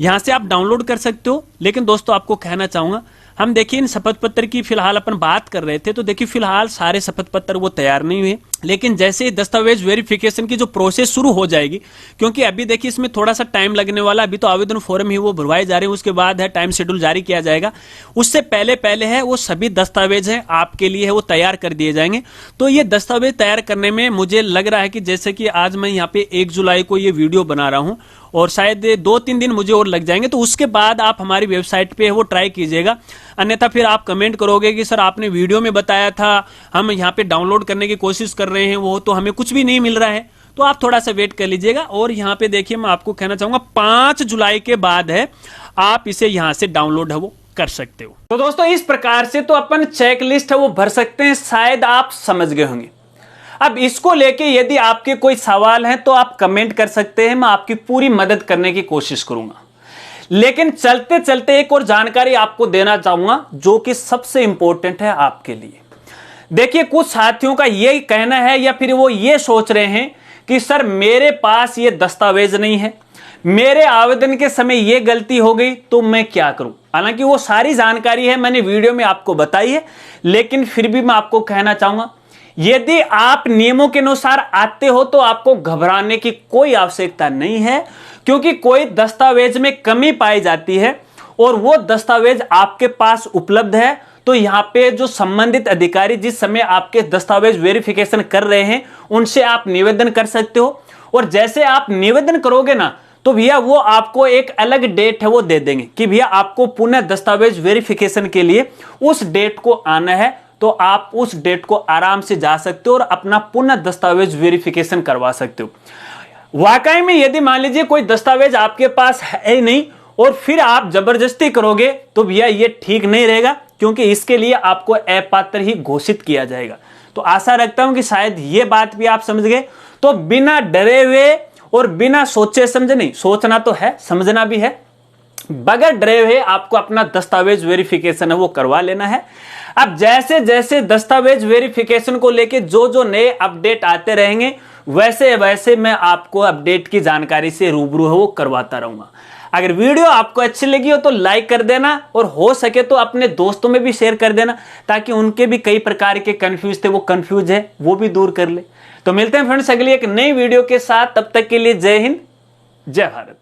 यहाँ से आप डाउनलोड कर सकते हो। लेकिन दोस्तों आपको कहना चाहूंगा, हम देखिए इन शपथ पत्र की फिलहाल अपन बात कर रहे थे, तो देखिए फिलहाल सारे शपथ पत्र वो तैयार नहीं हुए, लेकिन जैसे ही दस्तावेज वेरिफिकेशन की जो प्रोसेस शुरू हो जाएगी, क्योंकि अभी देखिए इसमें थोड़ा सा टाइम लगने वाला, अभी तो आवेदन फॉर्म ही वो भरवाए जा रहे हैं, उसके बाद है टाइम शेड्यूल जारी किया जाएगा, उससे पहले पहले है वो सभी दस्तावेज है आपके लिए है वो तैयार कर दिए जाएंगे। तो ये दस्तावेज तैयार करने में मुझे लग रहा है कि जैसे कि आज मैं यहाँ पे 1 जुलाई को ये वीडियो बना रहा हूँ और शायद 2-3 दिन मुझे और लग जाएंगे, तो उसके बाद आप हमारी वेबसाइट पे वो ट्राई कीजिएगा। अन्यथा फिर आप कमेंट करोगे कि सर आपने वीडियो में बताया था, हम यहाँ पे डाउनलोड करने की कोशिश कर रहे हैं, वो तो हमें कुछ भी नहीं मिल रहा है। तो आप थोड़ा सा वेट कर लीजिएगा। और यहाँ पे देखिए मैं आपको कहना चाहूंगा 5 जुलाई के बाद है आप इसे यहाँ से डाउनलोड है वो कर सकते हो। तो दोस्तों इस प्रकार से तो अपन चेक लिस्ट है वो भर सकते हैं, शायद आप समझ गए होंगे। अब इसको लेके यदि आपके कोई सवाल हैं तो आप कमेंट कर सकते हैं, मैं आपकी पूरी मदद करने की कोशिश करूंगा। लेकिन चलते चलते एक और जानकारी आपको देना चाहूंगा जो कि सबसे इंपॉर्टेंट है आपके लिए। देखिए कुछ साथियों का ये कहना है या फिर वो ये सोच रहे हैं कि सर मेरे पास ये दस्तावेज नहीं है, मेरे आवेदन के समय ये गलती हो गई तो मैं क्या करूं। हालांकि वो सारी जानकारी है मैंने वीडियो में आपको बताई है, लेकिन फिर भी मैं आपको कहना चाहूंगा यदि आप नियमों के अनुसार आते हो तो आपको घबराने की कोई आवश्यकता नहीं है, क्योंकि कोई दस्तावेज में कमी पाई जाती है और वो दस्तावेज आपके पास उपलब्ध है, तो यहाँ पे जो संबंधित अधिकारी जिस समय आपके दस्तावेज वेरिफिकेशन कर रहे हैं उनसे आप निवेदन कर सकते हो। और जैसे आप निवेदन करोगे ना तो भैया वो आपको एक अलग डेट है वो दे देंगे कि भैया आपको पुनः दस्तावेज वेरिफिकेशन के लिए उस डेट को आना है, तो आप उस डेट को आराम से जा सकते हो और अपना पुनः दस्तावेज वेरिफिकेशन करवा सकते हो। वाकई में यदि मान लीजिए कोई दस्तावेज आपके पास है नहीं और फिर आप जबरदस्ती करोगे तो भैया ये ठीक नहीं रहेगा, क्योंकि इसके लिए आपको अपात्र ही घोषित किया जाएगा। तो आशा रखता हूं कि शायद ये बात भी आप समझ गए। तो बिना डरे हुए और बिना सोचे समझे, नहीं सोचना तो है समझना भी है, बगैर डरे हुए आपको अपना दस्तावेज वेरिफिकेशन है वो करवा लेना है। अब जैसे जैसे दस्तावेज वेरिफिकेशन को लेके जो जो नए अपडेट आते रहेंगे वैसे वैसे मैं आपको अपडेट की जानकारी से रूबरू है वो करवाता रहूंगा। अगर वीडियो आपको अच्छी लगी हो तो लाइक कर देना और हो सके तो अपने दोस्तों में भी शेयर कर देना, ताकि उनके भी कई प्रकार के कंफ्यूज थे वो कंफ्यूज है वो भी दूर कर ले। तो मिलते हैं फ्रेंड्स अगली एक नई वीडियो के साथ, तब तक के लिए जय हिंद जय भारत।